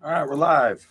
All right, we're live.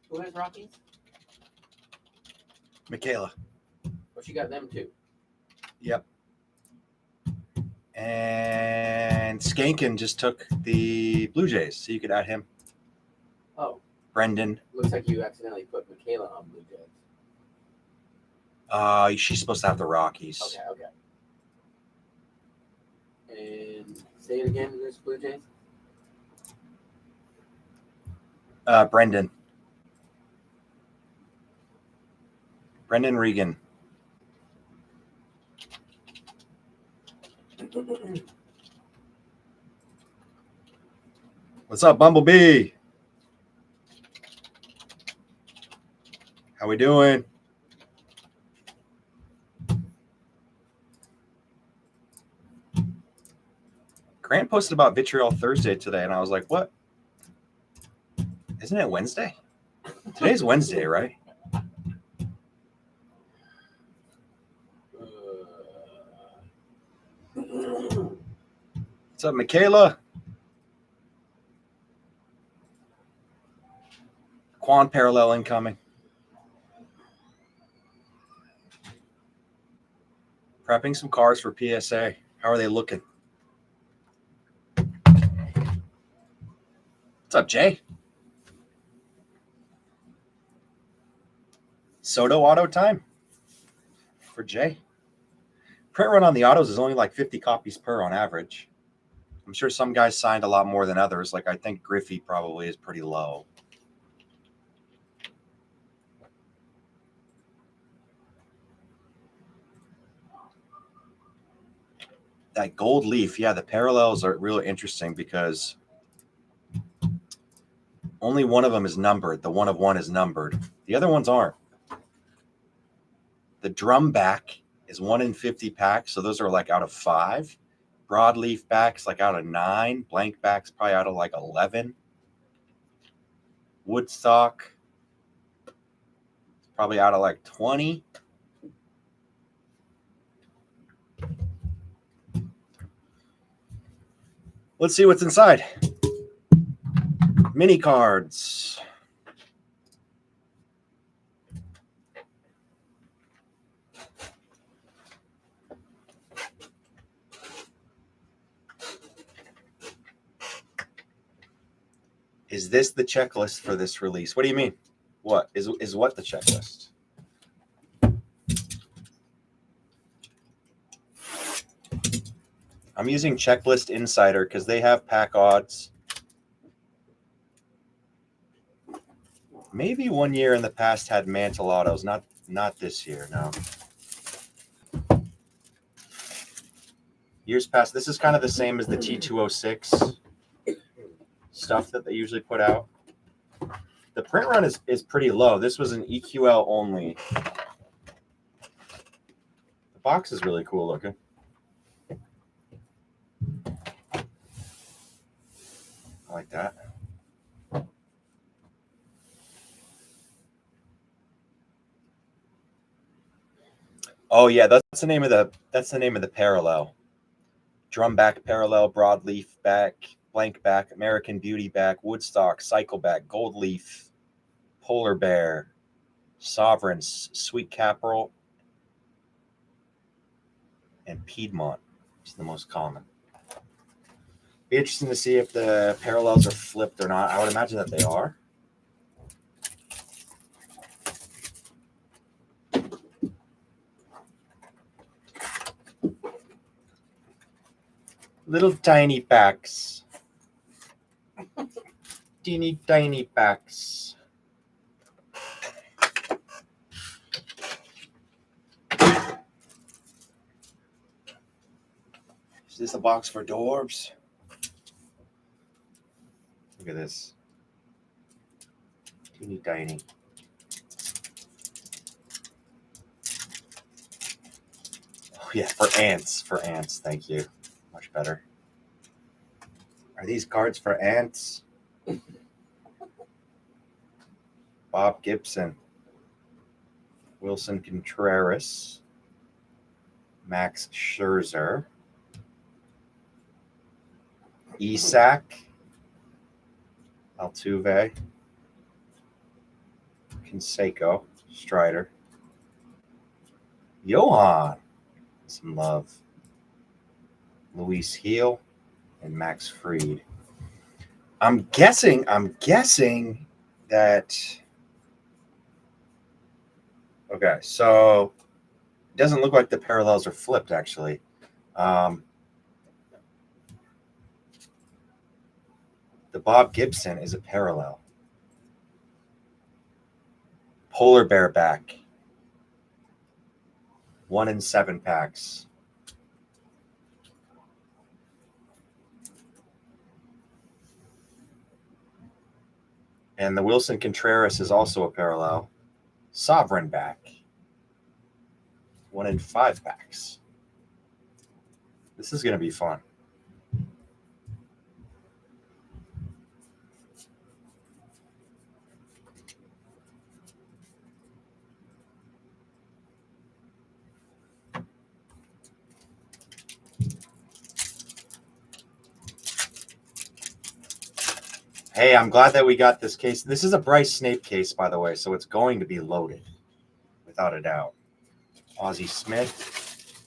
Who has Rockies? Michaela. Well, she got them too. Yep. And Skankin just took the Blue Jays, so you could add him. Oh. Brendan. Looks like you accidentally put Michaela on Blue Jays. She's supposed to have the Rockies. Okay. And say it again, this Blue Jays? Brendan. Brendan Regan. What's up, Bumblebee? How we doing? Grant posted about Vitriol Thursday today, and I was like, what? Isn't it Wednesday? Today's Wednesday, right? What's up, Michaela? Quan parallel incoming. Prepping some cars for PSA. How are they looking? What's up, Jay? Soto auto time for Jay. Print run on the autos is only like 50 copies per on average. I'm sure some guys signed a lot more than others. Like I think Griffey probably is pretty low. That gold leaf, yeah, the parallels are really interesting because only one of them is numbered. The 1 of 1 is numbered. The other ones aren't. The drum back is 1 in 50 packs, so those are like out of 5. Broadleaf back's like out of 9. Blank back's probably out of like 11. Woodstock probably out of like 20. Let's see what's inside. Mini cards. Is this the checklist for this release? What do you mean? What is what the checklist? I'm using Checklist Insider because they have pack odds. Maybe one year in the past had mantle autos, not this year, no. Years past, this is kind of the same as the T206 stuff that they usually put out. The print run is pretty low. This was an EQL only. The box is really cool looking. I like that. Oh yeah, that's the name of the parallel. Drum back parallel, broadleaf back, Blank back, American Beauty back, Woodstock, Cycle back, Gold Leaf, Polar Bear, Sovereigns, Sweet Caporal, and Piedmont is the most common. Be interesting to see if the parallels are flipped or not. I would imagine that they are. Little tiny packs. Teeny tiny packs. Is this a box for dwarves? Look at this. Teeny tiny. Oh yeah, for ants. For ants, thank you. Much better. Are these cards for ants? Bob Gibson. Wilson Contreras. Max Scherzer. Isak. Altuve. Canseco. Strider. Johan. Some love. Luis Heel and Max Fried. I'm guessing that. Okay, so it doesn't look like the parallels are flipped, actually. The Bob Gibson is a parallel. Polar Bear back. 1 in 7 packs. And the Wilson Contreras is also a parallel. Sovereign back. 1 in 5 packs. This is going to be fun. Hey, I'm glad that we got this case. This is a Bryce Snape case, by the way, so it's going to be loaded, without a doubt. Ozzie Smith.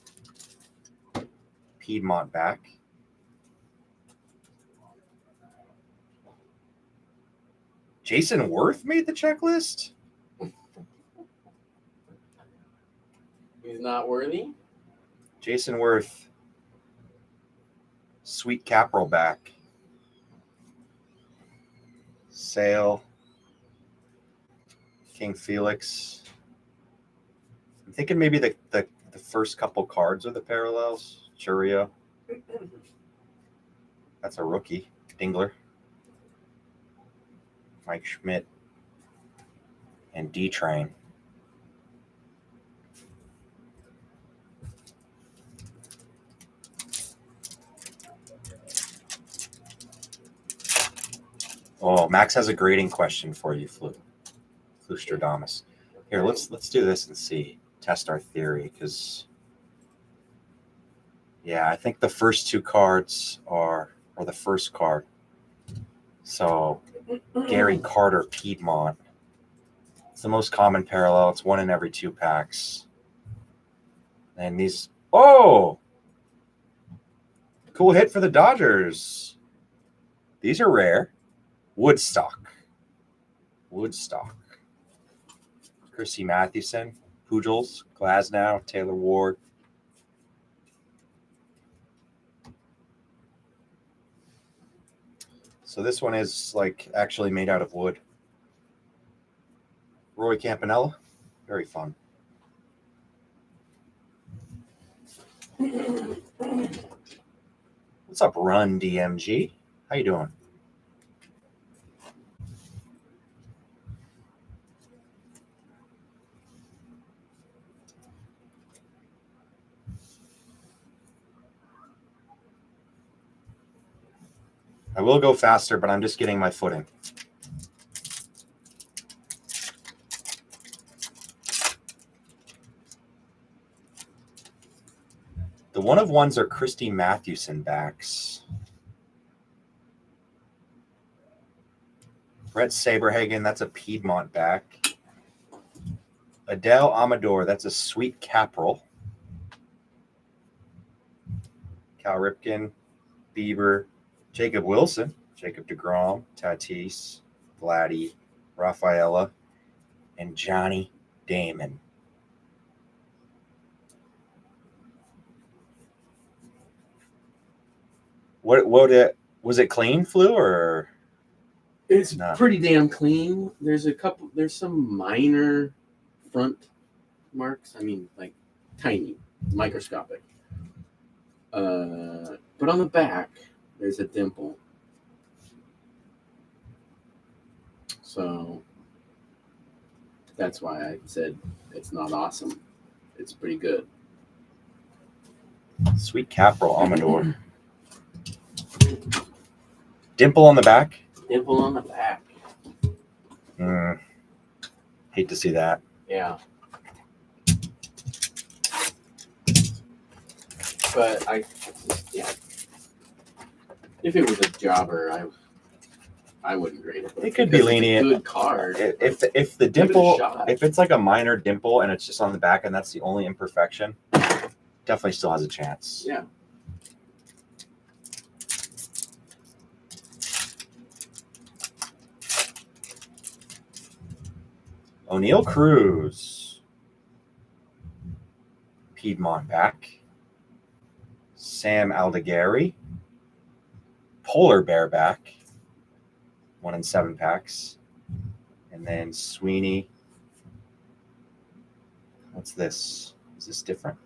Piedmont back. Jason Worth made the checklist? He's not worthy? Jason Worth. Sweet Caporal back. Sale. King Felix. I'm thinking maybe the first couple cards are the parallels. Churio. That's a rookie. Dingler. Mike Schmidt. And D-Train. Oh, Max has a grading question for you, Flustradamus. Here, let's do this and see. Test our theory, because yeah, I think the first 2 cards are the first card. So Gary Carter, Piedmont. It's the most common parallel. It's 1 in every 2 packs. And these, oh, cool hit for the Dodgers. These are rare. Woodstock. Chrissy Mathewson, Pujols, Glasnow, Taylor Ward. So this one is like actually made out of wood. Roy Campanella, very fun. What's up, Run DMG? How you doing? I will go faster, but I'm just getting my footing. The 1 of 1s are Christy Mathewson backs. Brett Saberhagen, that's a Piedmont back. Adele Amador, that's a Sweet Capril. Cal Ripken, Bieber, Jacob Wilson, Jacob DeGrom, Tatis, Vladdy, Rafaela, and Johnny Damon. What was it clean flu or It's not? pretty damn clean. There's some minor front marks. I mean, like tiny, microscopic. But on the back, there's a dimple. So that's why I said it's not awesome. It's pretty good. Sweet Capril Amador. Dimple on the back? Dimple on the back. Hate to see that. Yeah. But yeah. If it was a jobber, I wouldn't grade it. It could be lenient. Good card. If the dimple, if it's like a minor dimple and it's just on the back and that's the only imperfection, definitely still has a chance. Yeah. O'Neill Cruz, Piedmont back. Sam Aldegari, Polar Bear back. 1 in 7 packs. And then Sweeney. What's this? Is this different?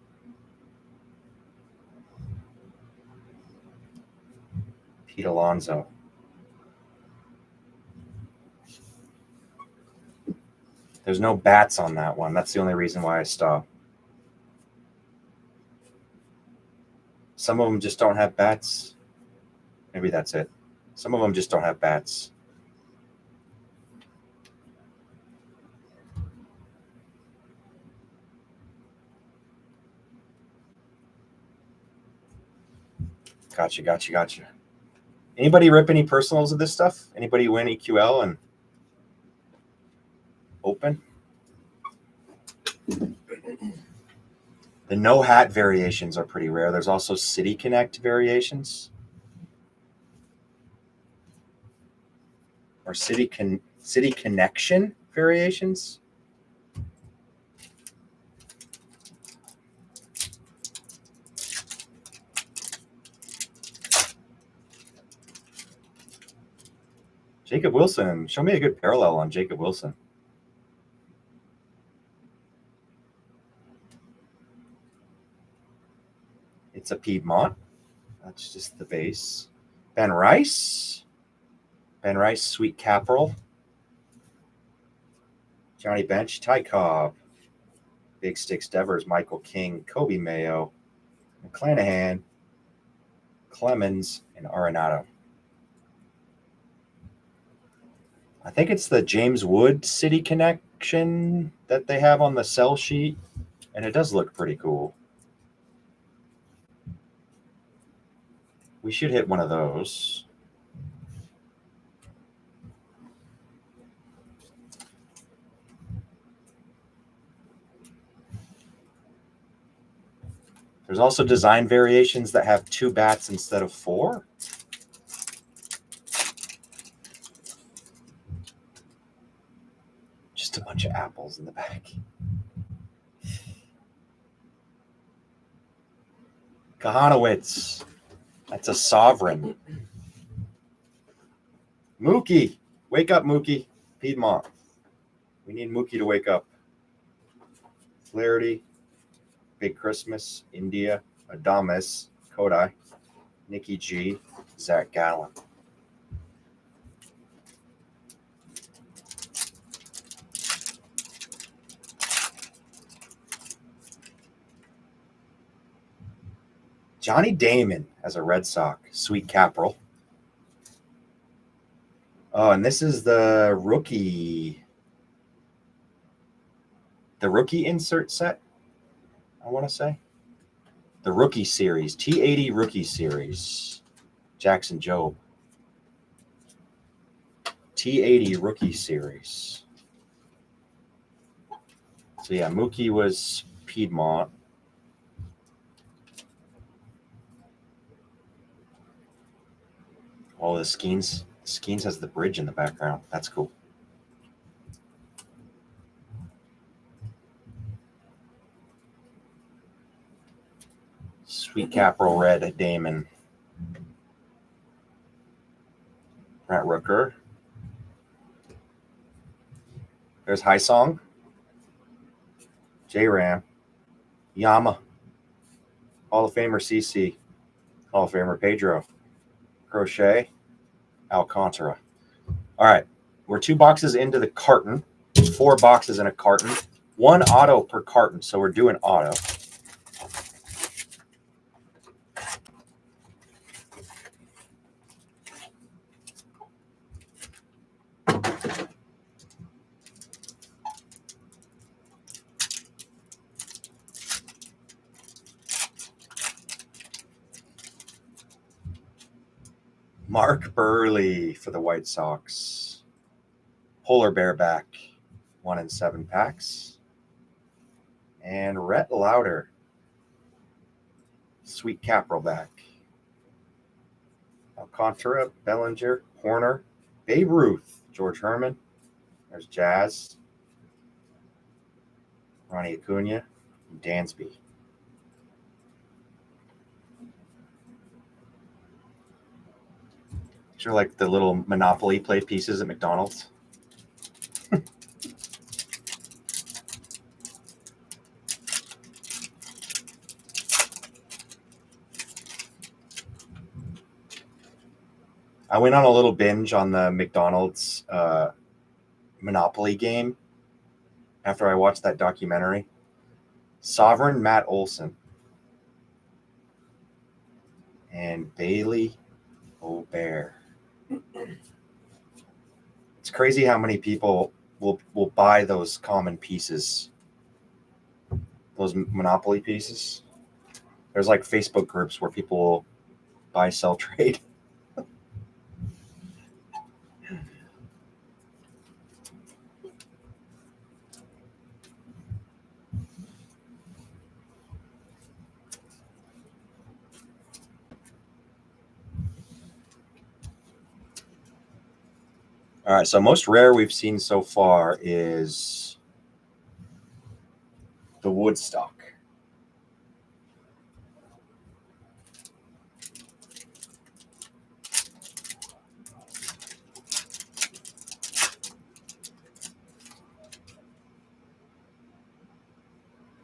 Pete Alonso. There's no bats on that one. That's the only reason why I stopped. Some of them just don't have bats. Maybe that's it. Some of them just don't have bats. Gotcha. Anybody rip any personals of this stuff? Anybody win EQL and open? The no hat variations are pretty rare. There's also City Connect variations. Or City Connection variations. Jacob Wilson. Show me a good parallel on Jacob Wilson. It's a Piedmont. That's just the base. Ben Rice, Sweet Capril. Johnny Bench, Ty Cobb. Big Sticks Devers, Michael King, Kobe Mayo, McClanahan, Clemens, and Arenado. I think it's the James Wood City Connection that they have on the sell sheet, and it does look pretty cool. We should hit one of those. There's also design variations that have 2 bats instead of 4. Just a bunch of apples in the back. Kahanowitz. That's a Sovereign. Mookie. Wake up, Mookie. Piedmont. We need Mookie to wake up. Flaherty. Big Christmas. India. Adames. Kodai. Nikki G. Zach Gallen. Johnny Damon as a Red Sox. Sweet Capril. Oh, and this is the rookie. The rookie insert set, I want to say. The rookie series. T80 rookie series. Jackson Jobe. T80 Rookie Series. So yeah, Mookie was Piedmont. Oh, the Skeens has the bridge in the background. That's cool. Sweet Capital Red Damon. Brett Rooker. There's High Song. J-Ram. Yama. Hall of Famer CC. Hall of Famer Pedro. Crochet. Alcantara. All right. We're 2 boxes into the carton. 4 boxes in a carton. 1 auto per carton. So we're doing auto. Mark Burley for the White Sox. Polar Bear back. 1 in 7 packs. And Rhett Lauder. Sweet Capital back. Alcantara, Bellinger, Horner, Babe Ruth, George Herman. There's Jazz. Ronnie Acuna, and Dansby. These are like the little Monopoly play pieces at McDonald's. I went on a little binge on the McDonald's Monopoly game after I watched that documentary. Sovereign Matt Olson and Bailey O'Bear. It's crazy how many people will buy those common pieces, those Monopoly pieces. There's like Facebook groups where people will buy, sell, trade. All right, so most rare we've seen so far is the Woodstock.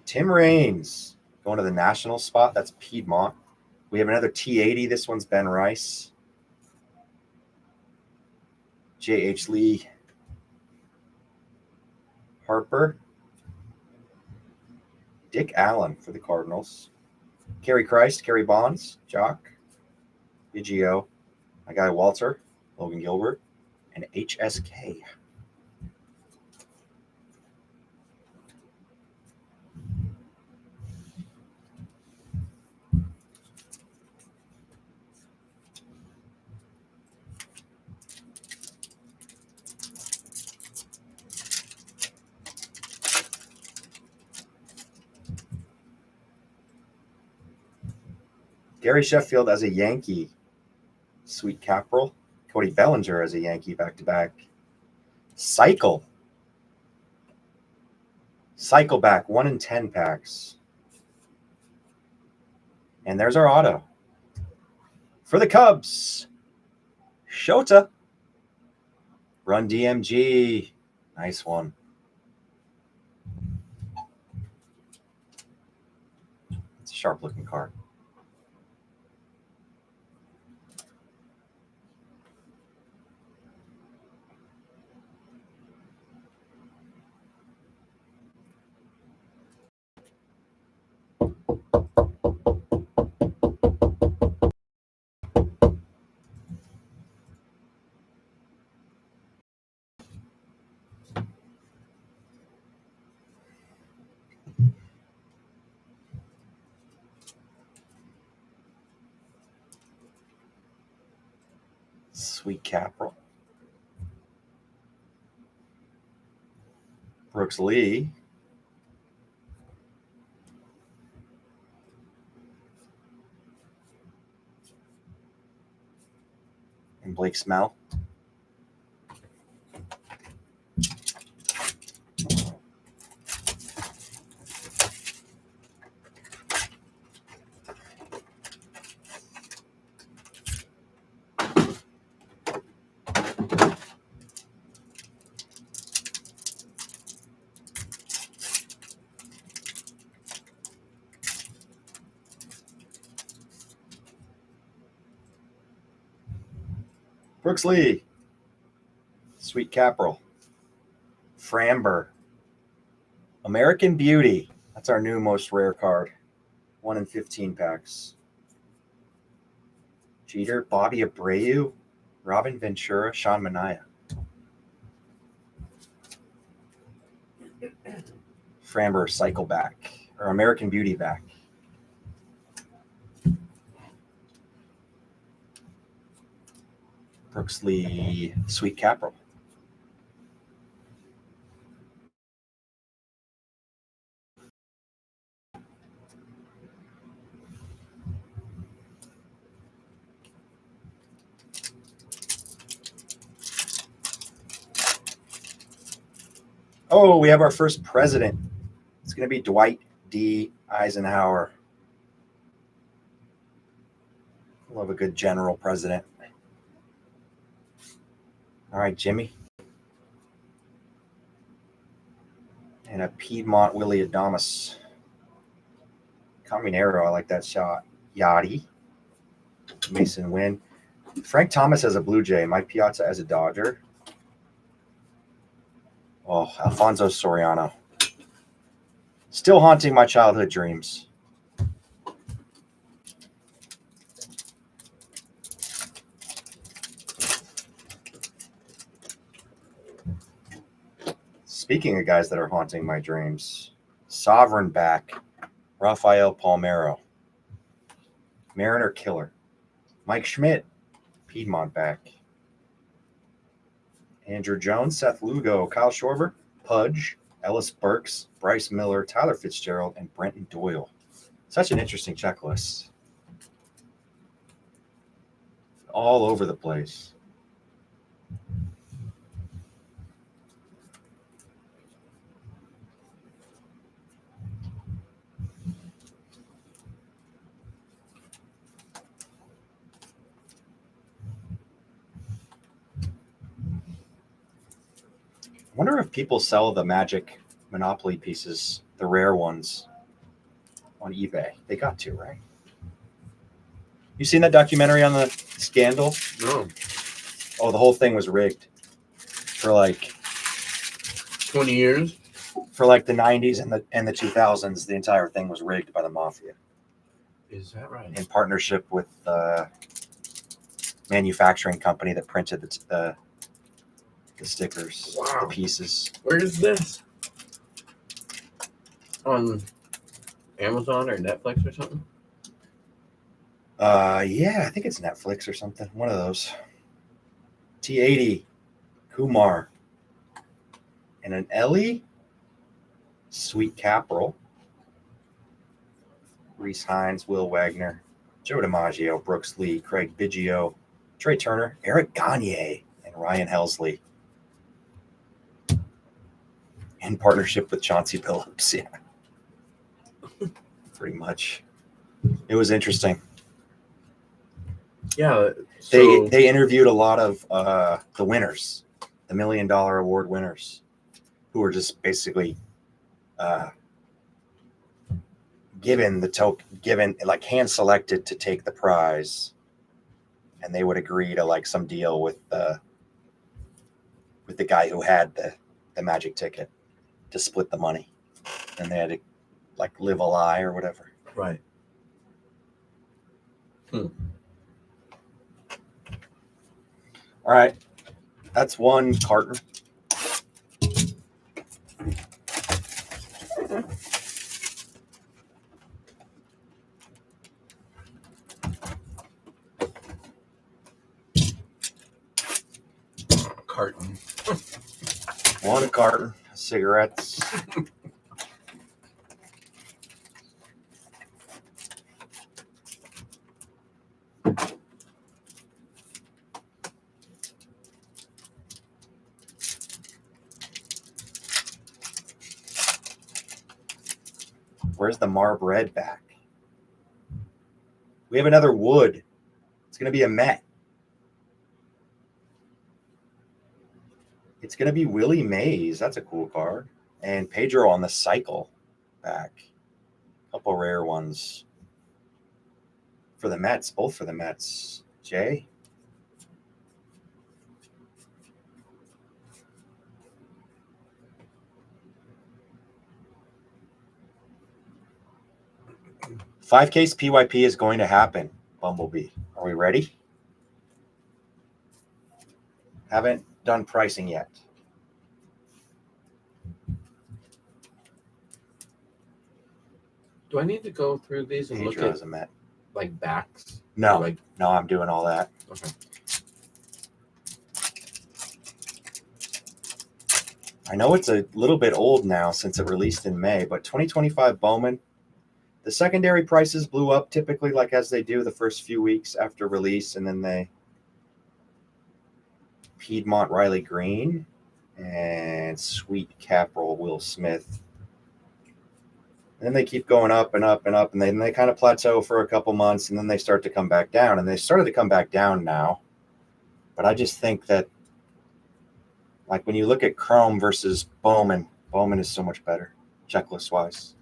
Tim Raines going to the national spot. That's Piedmont. We have another T80. This one's Ben Rice. J.H. Lee. Harper. Dick Allen for the Cardinals. Kerry Christ, Kerry Bonds, Jock. Biggio. My guy Walter, Logan Gilbert, and HSK. Gary Sheffield as a Yankee. Sweet Capital. Cody Bellinger as a Yankee back-to-back. Cycle. Cycle back, 1 in 10 packs. And there's our auto. For the Cubs, Shota. Run DMG. Nice one. It's a sharp-looking card. Sweet Capital. Brooks Lee. And Blake Smell. Brooks Lee. Sweet Capril. Framber. American Beauty. That's our new most rare card. 1 in 15 packs. Jeter, Bobby Abreu, Robin Ventura, Sean Manaea. Framber cycle back, or American Beauty back. Brooks Lee, Sweet Capril. Oh, we have our first president. It's going to be Dwight D. Eisenhower. Love a good general president. All right, Jimmy. And a Piedmont Willie Adames. Caminero, I like that shot. Yachty. Mason Wynn. Frank Thomas as a Blue Jay. Mike Piazza as a Dodger. Oh, Alfonso Soriano. Still haunting my childhood dreams. Speaking of guys that are haunting my dreams, Sovereign back, Rafael Palmeiro. Mariner Killer. Mike Schmidt, Piedmont back. Andrew Jones, Seth Lugo, Kyle Schwarber, Pudge, Ellis Burks, Bryce Miller, Tyler Fitzgerald, and Brenton Doyle. Such an interesting checklist. All over the place. I wonder if people sell the Magic Monopoly pieces, the rare ones, on eBay. They got to, right? You seen that documentary on the scandal? No. Oh, the whole thing was rigged for like 20 years? For like the 90s and the 2000s. The entire thing was rigged by the mafia. Is that right? In partnership with the manufacturing company that printed the stickers, Wow. the pieces. Where is this? On Amazon or Netflix or something? Yeah, I think it's Netflix or something. One of those. T80, Kumar, and an Ellie, Sweet Capril, Reese Hines, Will Wagner, Joe DiMaggio, Brooks Lee, Craig Biggio, Trey Turner, Eric Gagne, and Ryan Helsley. In partnership with Chauncey Billups, yeah. Pretty much. It was interesting. Yeah. So, They interviewed a lot of the winners, the $1 Million Award winners, who were just basically given like hand selected to take the prize, and they would agree to like some deal with the guy who had the magic ticket to split the money, and they had to like live a lie or whatever. right. All right, that's one Carton. Carton. One Carton. cigarettes. Where's the Marb Red back? We have another Wood. It's going to be a Met. It's going to be Willie Mays. That's a cool card. And Pedro on the cycle back. A couple rare ones for the Mets. Both for the Mets. Jay? Five-case PYP is going to happen, Bumblebee. Are we ready? Haven't done pricing yet. Do I need to go through these and Pedro look is a Met. like backs? No, Like, no, I'm doing all that. okay. I know it's a little bit old now since it released in May, but 2025 Bowman, the secondary prices blew up typically like as they do the first few weeks after release, and then they Piedmont Riley Green and Sweet Caprol Will Smith. And then they keep going up and up and up, and then they kind of plateau for a couple months, and then they start to come back down. And they started to come back down now. But I just think that, like, when you look at Chrome versus Bowman, Bowman is so much better, checklist-wise.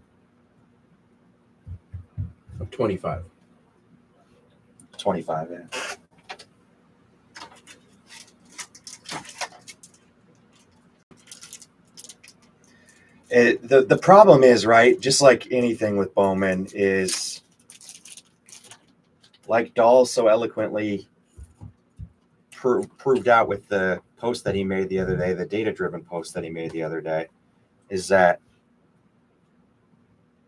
25. 25, yeah. The problem is, right, just like anything with Bowman, is like Dahl so eloquently proved out with the post that he made the other day, the data-driven post that he made the other day, is that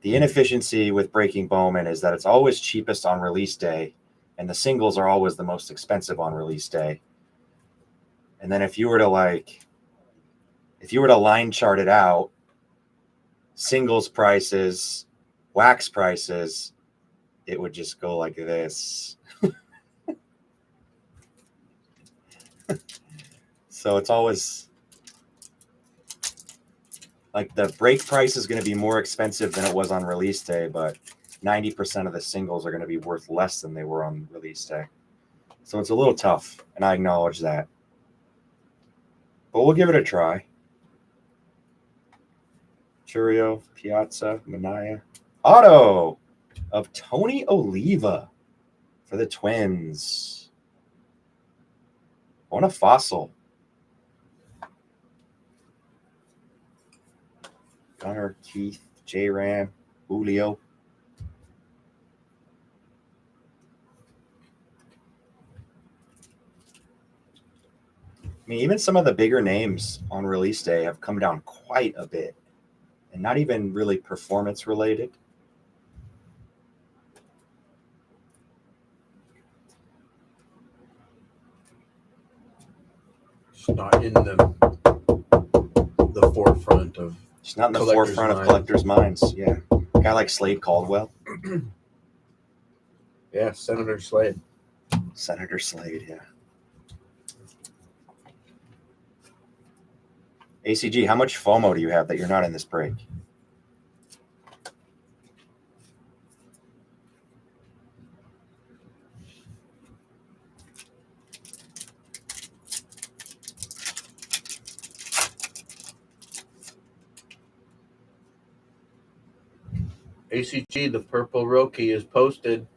the inefficiency with breaking Bowman is that it's always cheapest on release day, and the singles are always the most expensive on release day. And then if you were to line chart it out, singles prices, wax prices, it would just go like this. So it's always like the break price is going to be more expensive than it was on release day, but 90% of the singles are going to be worth less than they were on release day. So it's a little tough, and I acknowledge that. But we'll give it a try. Churio, Piazza, Manaya. Auto of Tony Oliva for the Twins. On a fossil. Gunnar, Keith, J-Ram, Julio. I mean, even some of the bigger names on release day have come down quite a bit, and not even really performance related. It's not in the forefront of. It's not in the forefront of collectors' minds. Yeah, a guy like Slade Caldwell. Yeah, Senator Slade. Senator Slade, yeah. ACG, how much FOMO do you have that you're not in this break? ACG, the purple Roki is posted.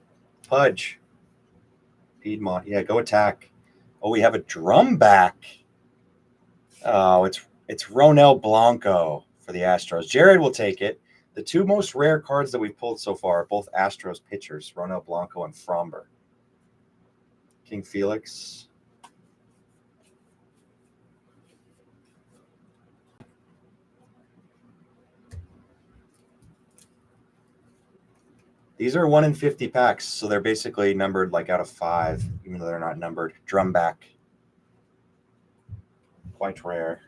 Pudge. Piedmont. Yeah, go attack. Oh, we have a drum back. Oh, it's Ronel Blanco for the Astros. Jared will take it. The two most rare cards that we've pulled so far are both Astros pitchers, Ronel Blanco and Fromber. King Felix. These are 1 in 50 packs, so they're basically numbered like out of 5, even though they're not numbered. Drum back. Quite rare.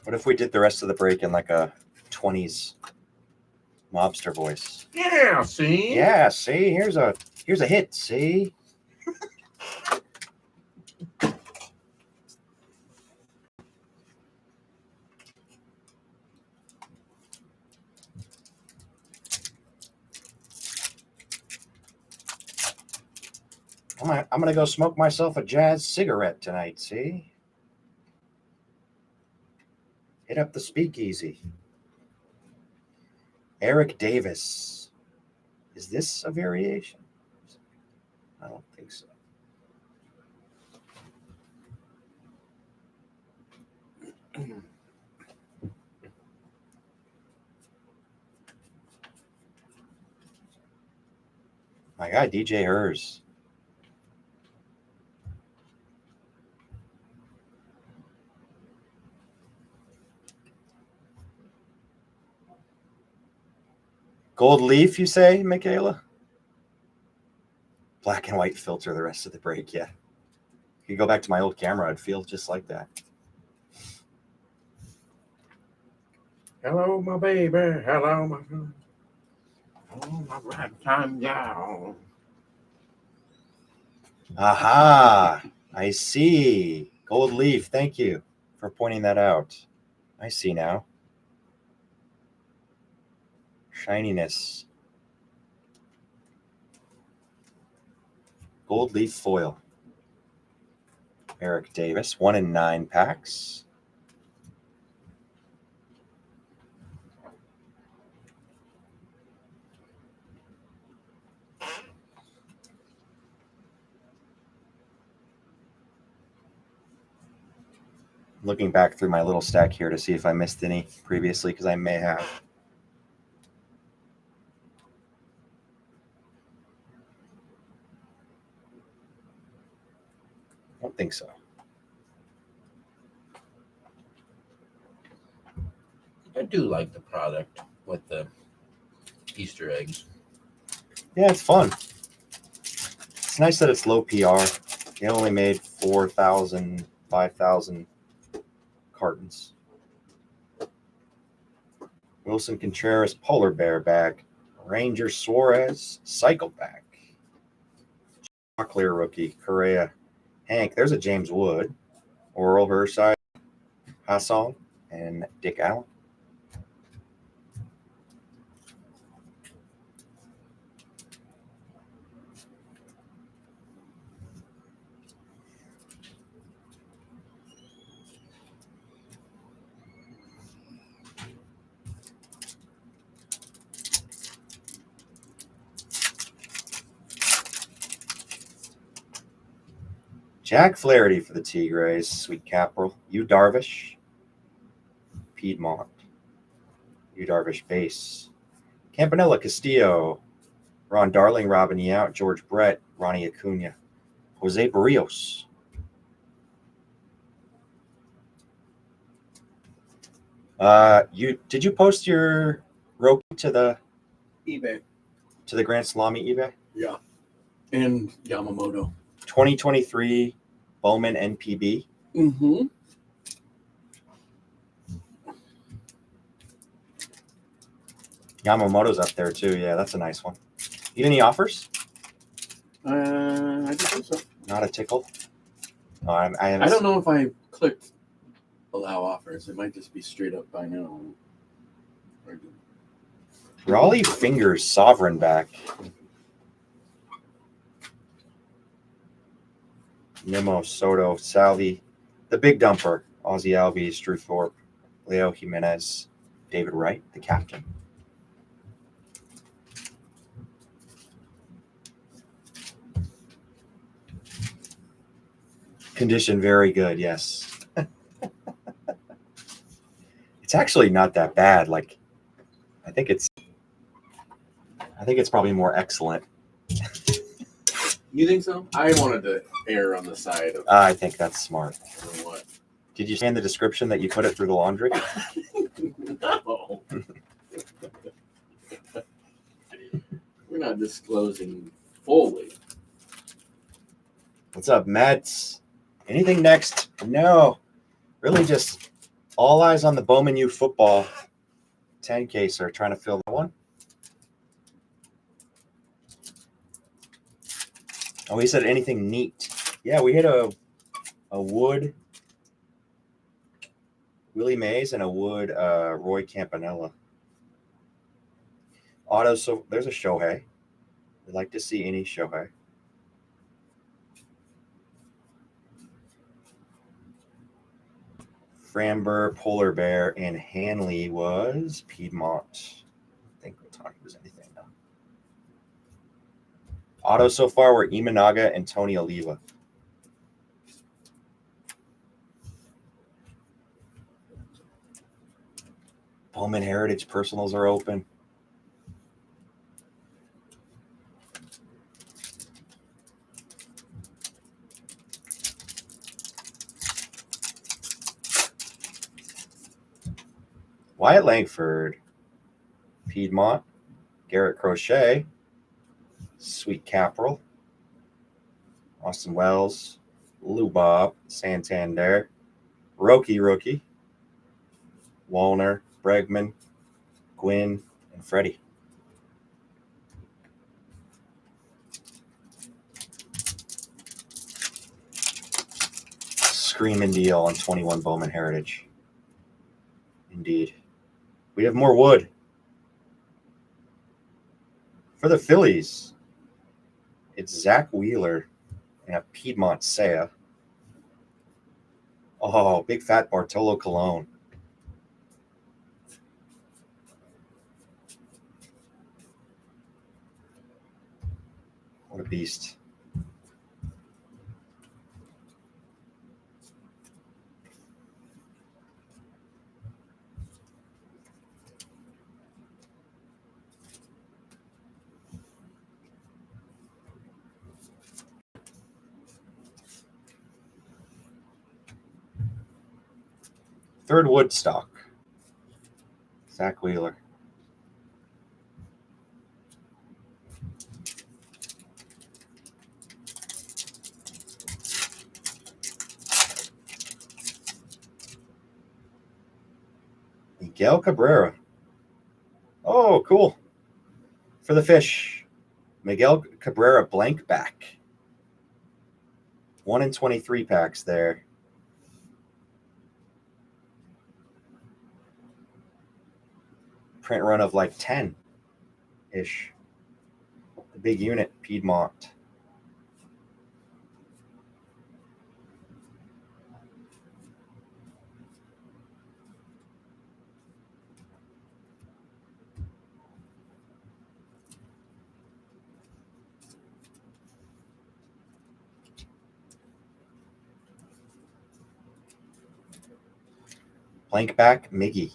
What if we did the rest of the break in like a 20s mobster voice? Yeah, see? Yeah, see, here's a hit, see? I'm gonna go smoke myself a jazz cigarette tonight, see? Hit up the speakeasy. Eric Davis. Is this a variation? I don't think so. My guy, DJ Hers. Gold leaf, you say, Michaela? Black and white filter the rest of the break, yeah. If you go back to my old camera, I'd feel just like that. Hello, my baby. Hello, my hello, my ragtime gal. Aha! I see. Gold leaf, thank you for pointing that out. I see now. Shininess. Gold leaf foil. Eric Davis, 1 in 9 packs. Looking back through my little stack here to see if I missed any previously, because I may have. I don't think so. I do like the product with the Easter eggs. Yeah, it's fun. It's nice that it's low PR. They only made 4,000, 5,000 cartons. Wilson Contreras, Polar Bear bag. Ranger Suarez, Cycle bag. Clear rookie, Correa. Hank, there's a James Wood. Oral Versailles, Hassan, and Dick Allen. Jack Flaherty for the Tigres, Sweet Capital. Yu Darvish, Piedmont. Yu Darvish base. Campanella, Castillo. Ron Darling, Robin Yount, George Brett, Ronnie Acuna. Jose Barrios. Did you post your Roku to the eBay. Grand Salami eBay? Yeah. And Yamamoto. 2023 Bowman NPB. Mm-hmm. Yamamoto's up there too. Yeah, that's a nice one. You get any offers? I don't think so. Not a tickle. Oh, I don't know if I clicked allow offers. It might just be straight up by now. Raleigh Fingers Sovereign back. Nimmo, Soto, Salvi, the Big Dumper, Ozzie Albies, Drew Thorpe, Leo Jimenez, David Wright, the captain. Condition very good, yes. It's actually not that bad. Like, I think it's probably more excellent. You think so? I wanted to err on the side of I think that's smart. what. Did you see in the description that you put it through the laundry? No. We're not disclosing fully. What's up, Mets? Anything next? No. Really just All eyes on the Bowman U football 10 caser. Trying to fill that one. Oh, he said anything neat. Yeah, we hit a wood Willie Mays and a wood Roy Campanella. Auto, so there's a Shohei. I'd like to see any Shohei. Framber, Polar Bear, and Hanley was Piedmont. I think Otani was anything now. Auto so far were Imanaga and Tony Oliva. Bowman Heritage personals are open. Wyatt Langford, Piedmont, Garrett Crochet, Sweet Caporal, Austin Wells, Lou Bob, Santander, Rookie, Wallner, Bregman, Gwynn, and Freddie. Screaming deal on 21 Bowman Heritage. Indeed. We have more wood. For the Phillies, it's Zach Wheeler and a Piedmont Saya. Oh, big fat Bartolo Colon. What a beast. Third Woodstock. Zach Wheeler. Miguel Cabrera. Oh, cool. For the Fish, Miguel Cabrera blank back. 1 in 23 packs there. Print run of like 10-ish. The big unit, Piedmont. Blank back, Miggy.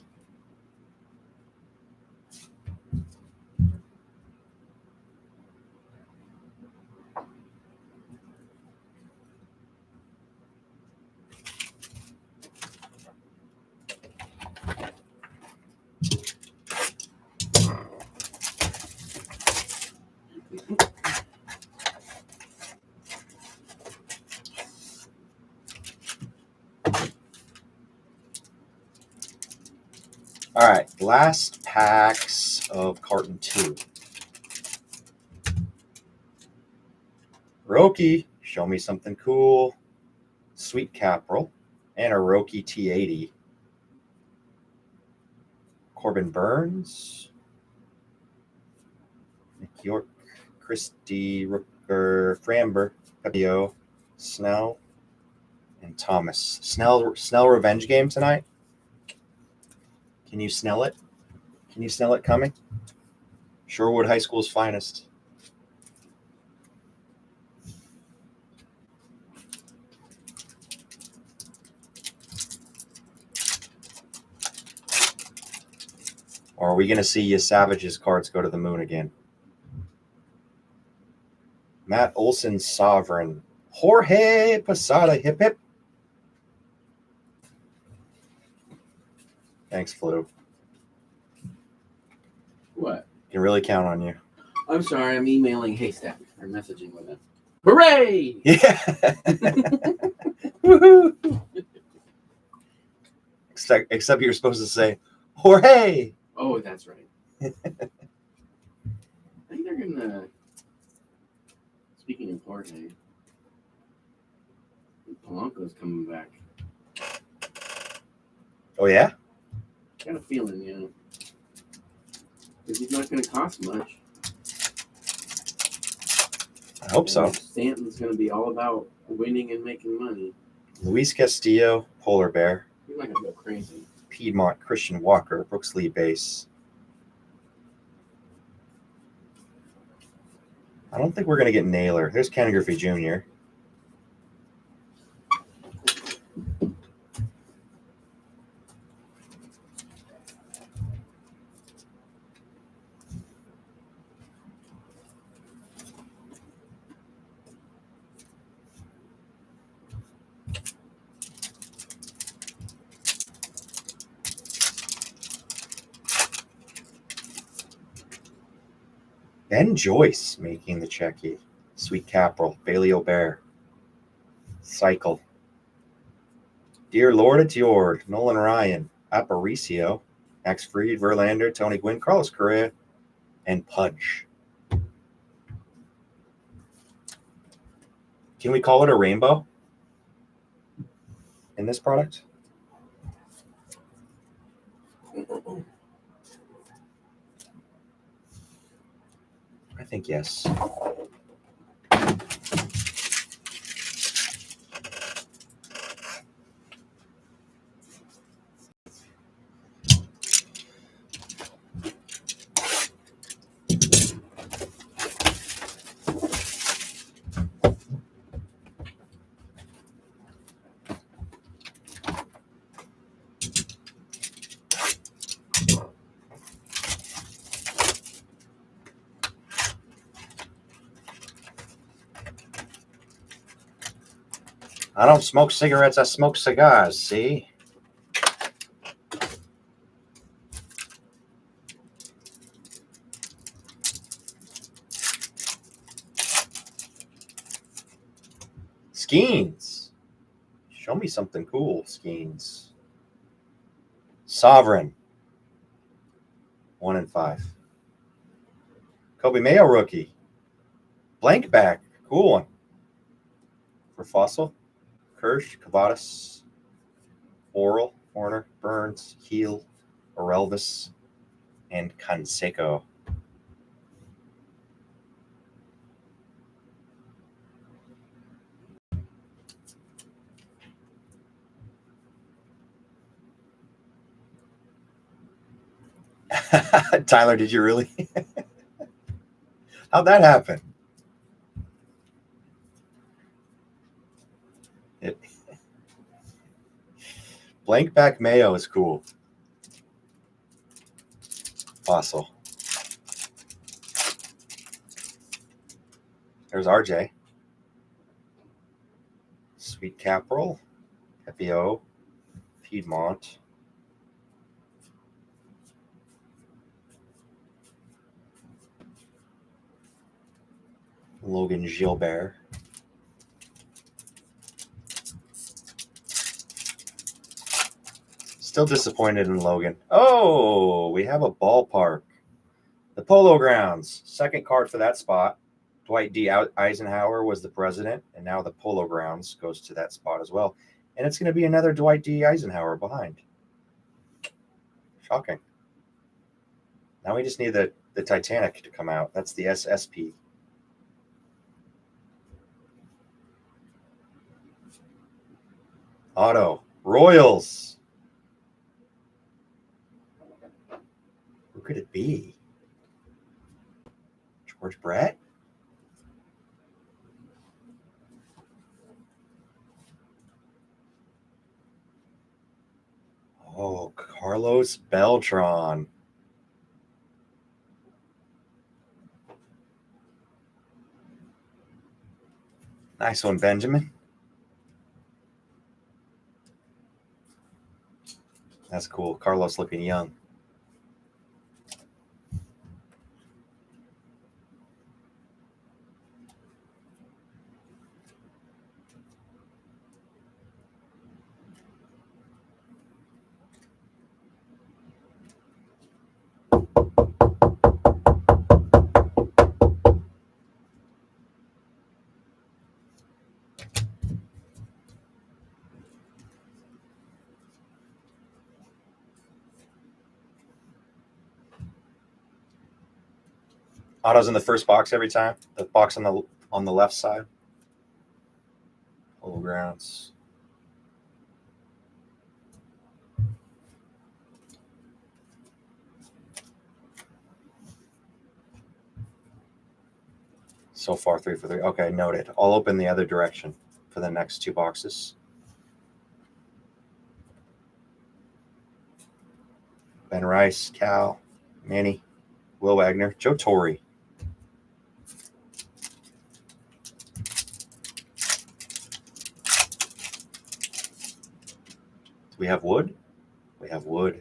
All right, last packs of carton 2. Roki, show me something cool. Sweet Caporal and a Roki T80. Corbin Burns. Nick York, Christie, Rooker, Framber, Pepio, Snell, and Thomas. Snell revenge game tonight? Can you smell it? Can you smell it coming? Shorewood High School's finest. Or are we going to see you Savage's cards go to the moon again? Matt Olson, Sovereign. Jorge Posada, hip hip. Thanks, Flu. What? Can really count on you. I'm sorry, I'm emailing Haystack or messaging with them. Hooray! Yeah. Woohoo! except you're supposed to say, Jorge. Oh, that's right. I think they're gonna. Speaking of Jorge, Polanco's coming back. Oh, yeah? Got a feeling, yeah. Because he's not going to cost much. I hope so. Stanton's going to be all about winning and making money. Luis Castillo, Polar Bear. He's not going to go crazy. Piedmont, Christian Walker, Brooks Lee base. I don't think we're going to get Naylor. There's Ken Griffey Jr. Ben Joyce making the checky. Sweet Caporal, Bailey O'Bear. Cycle. Dear Lord, it's yours. Nolan Ryan, Aparicio, Max Fried, Verlander, Tony Gwynn, Carlos Correa, and Pudge. Can we call it a rainbow in this product? I think yes. I don't smoke cigarettes, I smoke cigars, see? Skeens. Show me something cool, Skeens. Sovereign. 1 and 5. Kobe Mayo rookie. Blank back. Cool one. For Fossil. Kirsch, Cavadas, Oral, Horner, Burns, Heel, Orelvis, and Canseco. Tyler, did you really? How'd that happen? Blank back Mayo is cool. Fossil. There's RJ. Sweet Caporal. Pepio. Piedmont. Logan Gilbert. Still disappointed in Logan. Oh, we have a ballpark. The Polo Grounds. Second card for that spot. Dwight D. Eisenhower was the president, and now the Polo Grounds goes to that spot as well. And it's going to be another Dwight D. Eisenhower behind. Shocking. Now we just need the Titanic to come out. That's the SSP. Auto. Royals. Who could it be? George Brett? Oh, Carlos Beltran. Nice one, Benjamin. That's cool. Carlos looking young. Autos in the first box every time. The box on the left side. Holograms. So far, 3 for 3. Okay, noted. I'll open the other direction for the next 2 boxes. Ben Rice, Cal, Manny, Will Wagner, Joe Torre. Do we have Wood? We have Wood.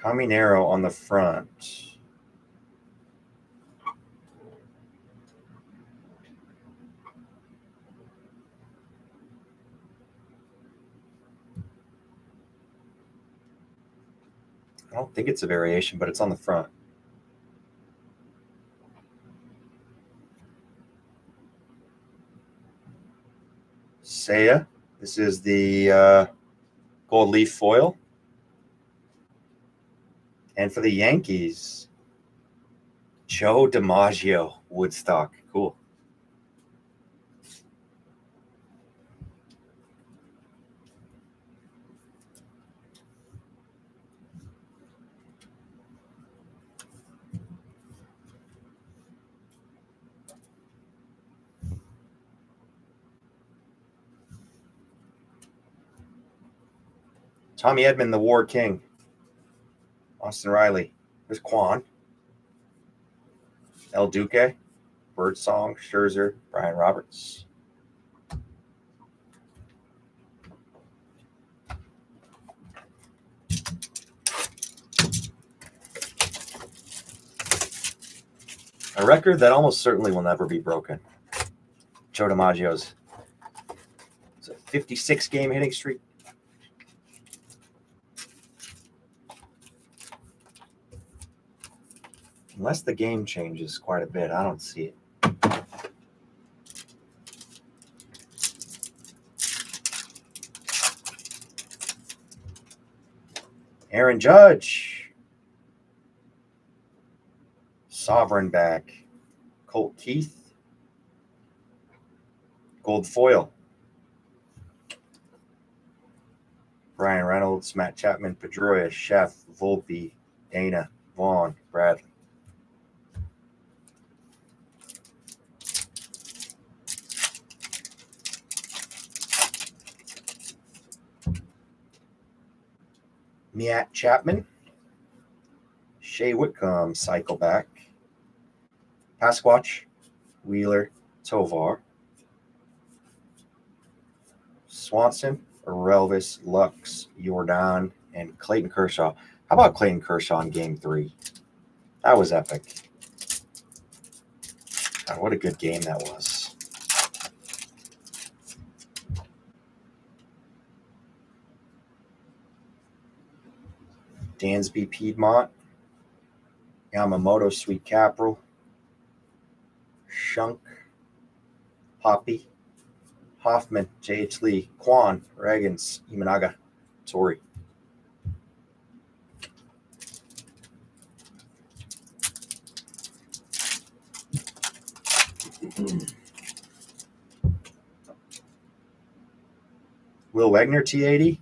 Caminero on the front. I don't think it's a variation, but it's on the front. Seiya. This is the gold leaf foil. And for the Yankees, Joe DiMaggio, Woodstock. Cool. Tommy Edman, the War King. Austin Riley. There's Quan. El Duque. Birdsong. Scherzer. Brian Roberts. A record that almost certainly will never be broken. Joe DiMaggio's. It's a 56-game hitting streak. Unless the game changes quite a bit, I don't see it. Aaron Judge. Sovereign back. Colt Keith. Gold foil. Brian Reynolds, Matt Chapman, Pedroia, Chef, Volpe, Dana, Vaughn, Bradley. Matt Chapman. Shea Whitcomb, cycle back. Pasquatch, Wheeler, Tovar. Swanson, Relvis, Lux, Jordan, and Clayton Kershaw. How about Clayton Kershaw in Game 3? That was epic. God, what a good game that was. Dansby, Piedmont. Yamamoto, Sweet Capital. Shunk. Poppy. Hoffman, J.H. Lee, Quan, Reagans, Imanaga, Tori. Will Wagner, T80.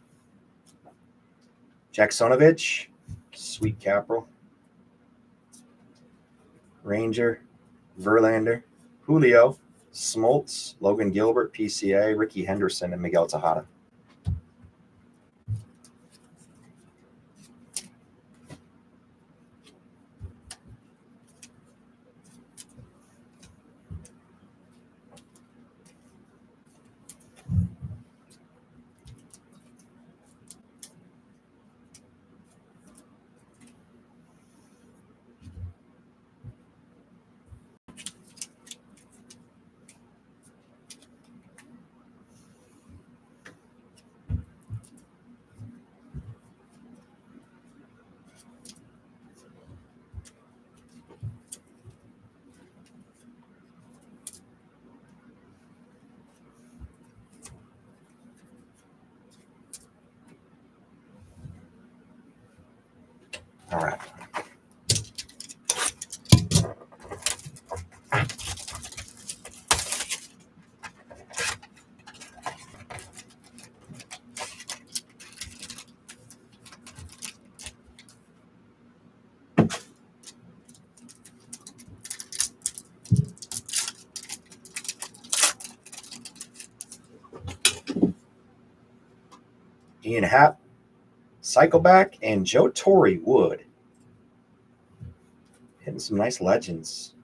Jacksonovich, Sweet Capital. Ranger, Verlander, Julio, Smoltz, Logan Gilbert, PCA, Ricky Henderson, and Miguel Tejada. All right. Ian Happ, Cycleback, and Joe Torre Wood. Hitting some nice legends.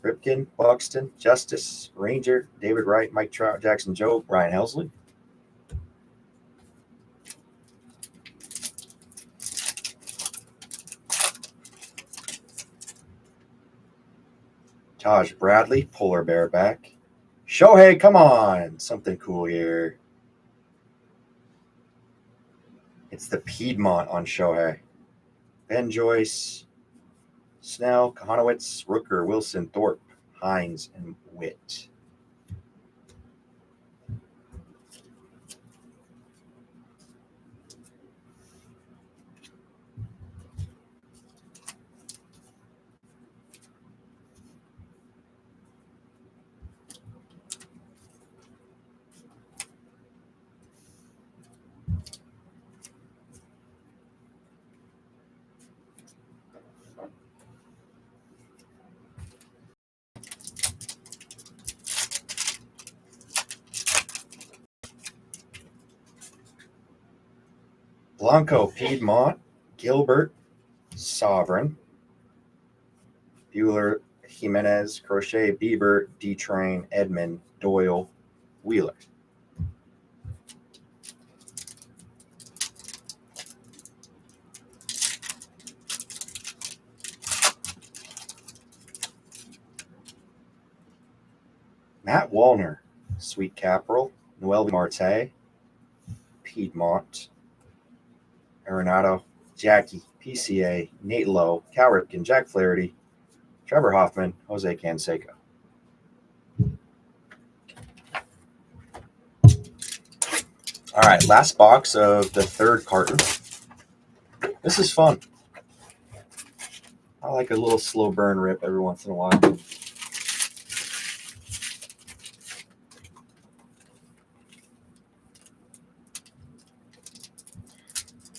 Ripken, Buxton, Justice, Ranger, David Wright, Mike Trout, Jackson Joe, Ryan Helsley. Taj Bradley, Polar Bear back. Shohei, come on. Something cool here. It's the Piedmont on Shohei. Ben Joyce, Snell, Kahanowitz, Rooker, Wilson, Thorpe, Hines, and Witt. Blanco, Piedmont, Gilbert, Sovereign, Bueller, Jimenez, Crochet, Bieber, D-Train, Edmond, Doyle, Wheeler. Matt Wallner, Sweet Caporal, Noel Marte, Piedmont, Arenado, Jackie, PCA, Nate Lowe, Cal Ripken, Jack Flaherty, Trevor Hoffman, Jose Canseco. All right, last box of the third carton. This is fun. I like a little slow burn rip every once in a while.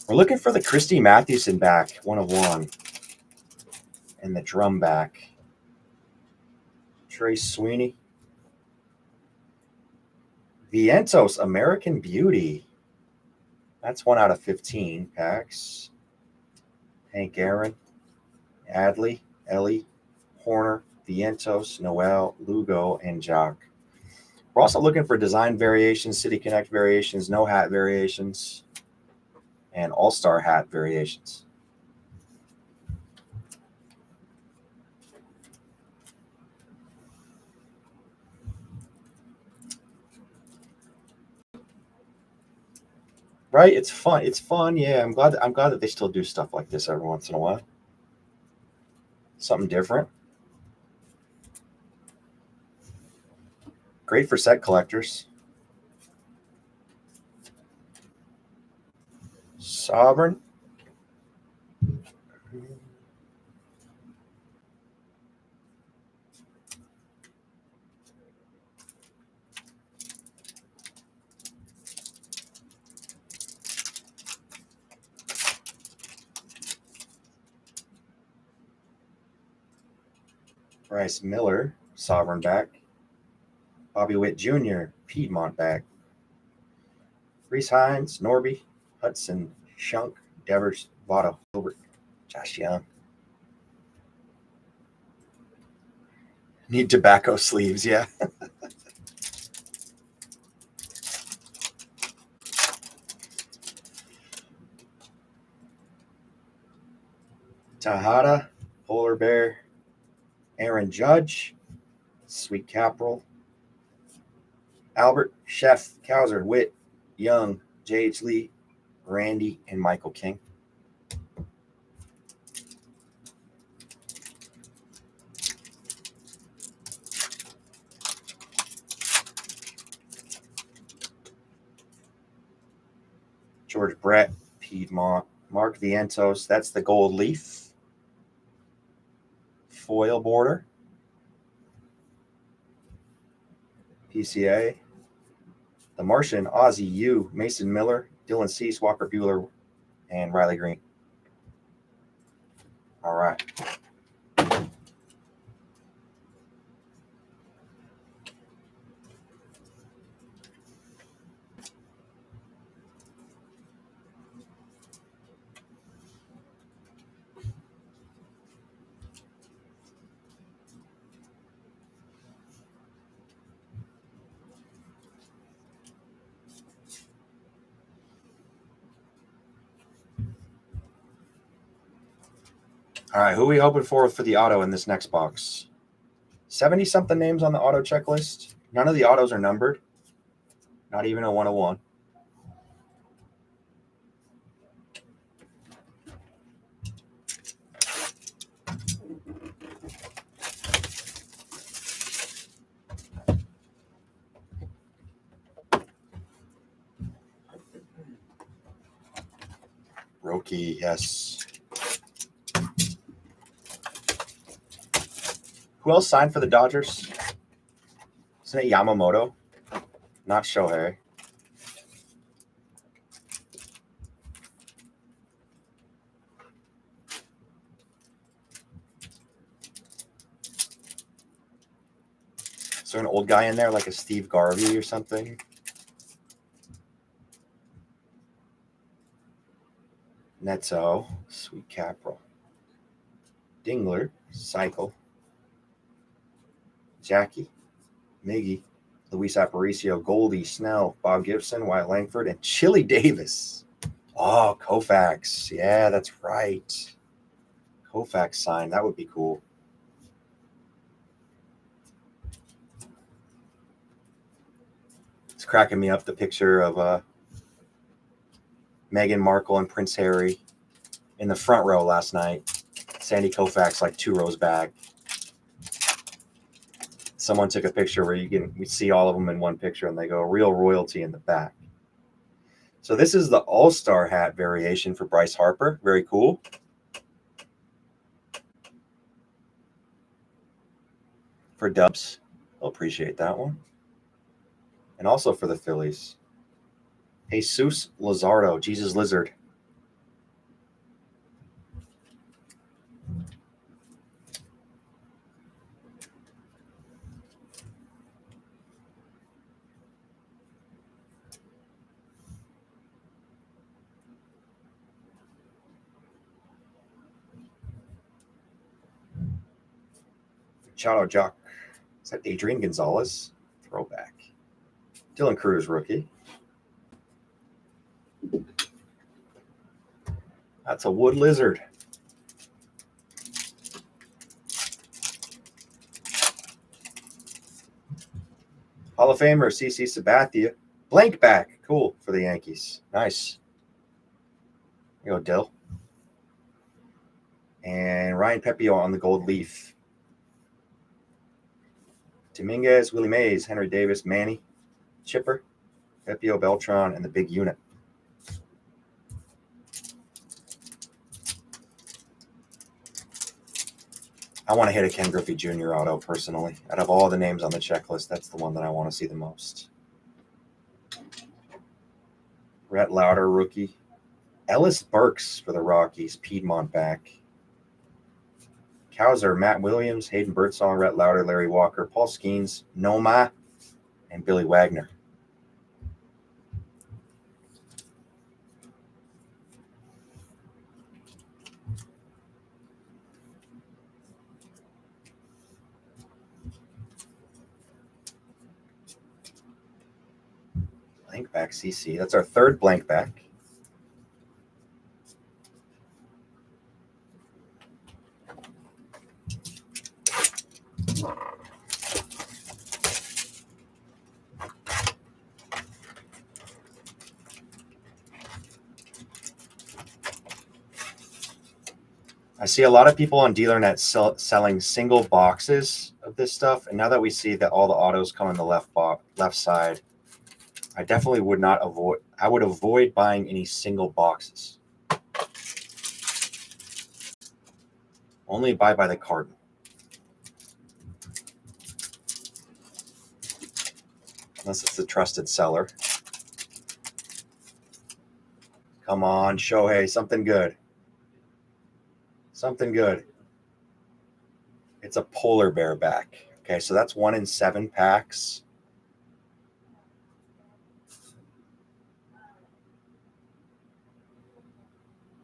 We're looking for the Christy Mathewson back, 1/1. And the drum back. Trace Sweeney. Vientos, American Beauty. That's 1/15 packs. Hank Aaron, Adley, Ellie, Horner, Vientos, Noel, Lugo, and Jock. We're also looking for design variations, City Connect variations, no hat variations, and all-star hat variations. Right? It's fun. It's fun. Yeah, I'm glad that they still do stuff like this every once in a while. Something different. Great for set collectors. Sovereign. Bryce Miller, Sovereign back. Bobby Witt Jr., Piedmont back. Reese Hines, Norby, Hudson, Shunk, Devers, Votto, Gilbert, Josh Young. Need tobacco sleeves, yeah. Tejada, Polar Bear, Aaron Judge, Sweet Caporal, Albert, Chef, Cowser, Witt, Young, J.H. Lee, Randy, and Michael King. George Brett, Piedmont, Mark Vientos. That's the gold leaf. Foil border. PCA. The Martian, Ozzie U, Mason Miller, Dylan Cease, Walker Buehler, and Riley Green. All right. All right, who are we hoping for the auto in this next box? 70-something names on the auto checklist. None of the autos are numbered. Not even a 101. Roki, yes. Who else signed for the Dodgers? Isn't it Yamamoto? Not Shohei. Is there an old guy in there like a Steve Garvey or something? Neto, Sweet Capril. Dingler, Cycle. Jackie, Miggy, Luis Aparicio, Goldie, Snell, Bob Gibson, Wyatt Langford, and Chili Davis. Oh, Koufax. Yeah, that's right. Koufax sign. That would be cool. It's cracking me up, the picture of Meghan Markle and Prince Harry in the front row last night. Sandy Koufax like 2 rows back. Someone took a picture where we see all of them in one picture, and they go real royalty in the back. So this is the All-Star hat variation for Bryce Harper. Very cool. For Dubs, I'll appreciate that one. And also for the Phillies. Jesus Luzardo, Jesus Lizard. Machado Jock. Is that Adrian Gonzalez? Throwback. Dylan Cruz, rookie. That's a wood lizard. Hall of Famer CC Sabathia. Blank back. Cool for the Yankees. Nice. There you go, Dill. And Ryan Pepio on the gold leaf. Dominguez, Willie Mays, Henry Davis, Manny, Chipper, Pepio, Beltran, and the big unit. I want to hit a Ken Griffey Jr. auto personally. Out of all the names on the checklist, that's the one that I want to see the most. Rhett Lauder, rookie. Ellis Burks for the Rockies, Piedmont back. Cowser, Matt Williams, Hayden Birdsong, Rhett Lauder, Larry Walker, Paul Skeens, Noma, and Billy Wagner. Blank back CC. That's our third blank back. I see a lot of people on DealerNet selling single boxes of this stuff, and now that we see that all the autos come on the left side, I definitely would not avoid. I would avoid buying any single boxes. Only buy by the carton. Unless it's the trusted seller. Come on, Shohei, something good. Something good. It's a polar bear back. Okay, so that's 1 in 7 packs.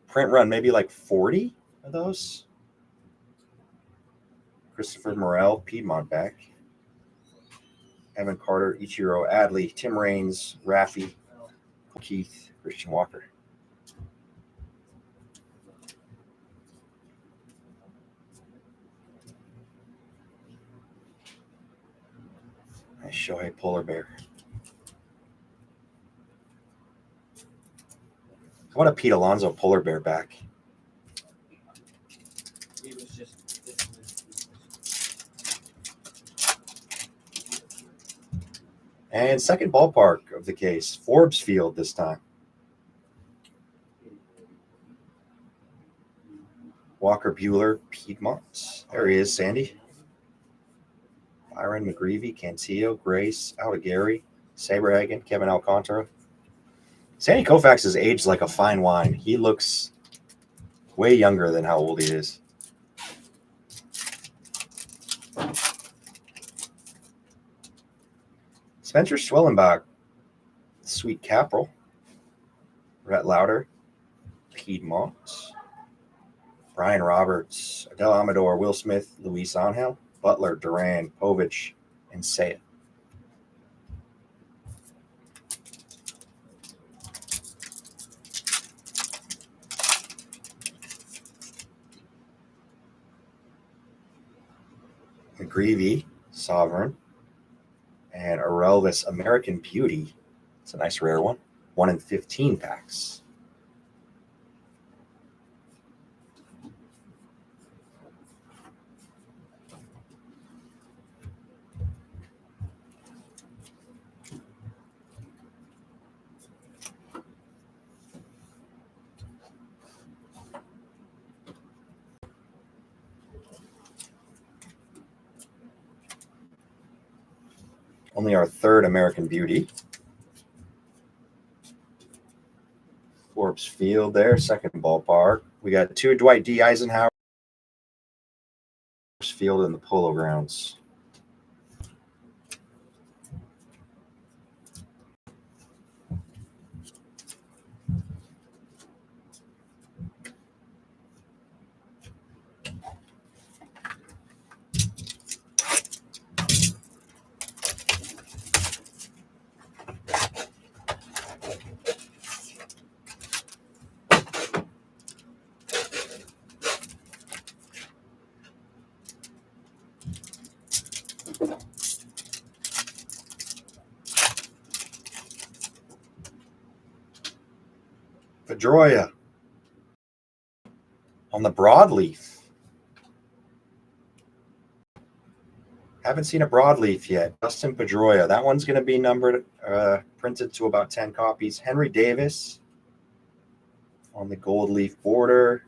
Print run, maybe like 40 of those. Christopher Morel, Piedmont back. Evan Carter, Ichiro Adley, Tim Raines, Raffy, Keith, Christian Walker. Nice Shohei polar bear. How about a Pete Alonso polar bear back? It was just. And second ballpark of the case, Forbes Field this time. Walker Bueller, Piedmont. There he is, Sandy. Byron McGreevy, Cantillo, Grace, Aldegary, Saberhagen, Kevin Alcantara. Sandy Koufax is aged like a fine wine. He looks way younger than how old he is. Spencer Schwellenbach, Sweet Caprel, Rhett Lauder, Piedmont, Brian Roberts, Adele Amador, Will Smith, Luis Angel, Butler, Duran, Povich, and Saya. McGreevy, Sovereign, and Arelvis, American Beauty. It's a nice rare one. 1 in 15 packs. Only our third American Beauty. Forbes Field there, second ballpark. We got 2 Dwight D. Eisenhower. Forbes Field in the Polo Grounds. Pedroia on the broadleaf. Haven't seen a broadleaf yet. Justin Pedroia. That one's going to be numbered, printed to about 10 copies. Henry Davis on the gold leaf border.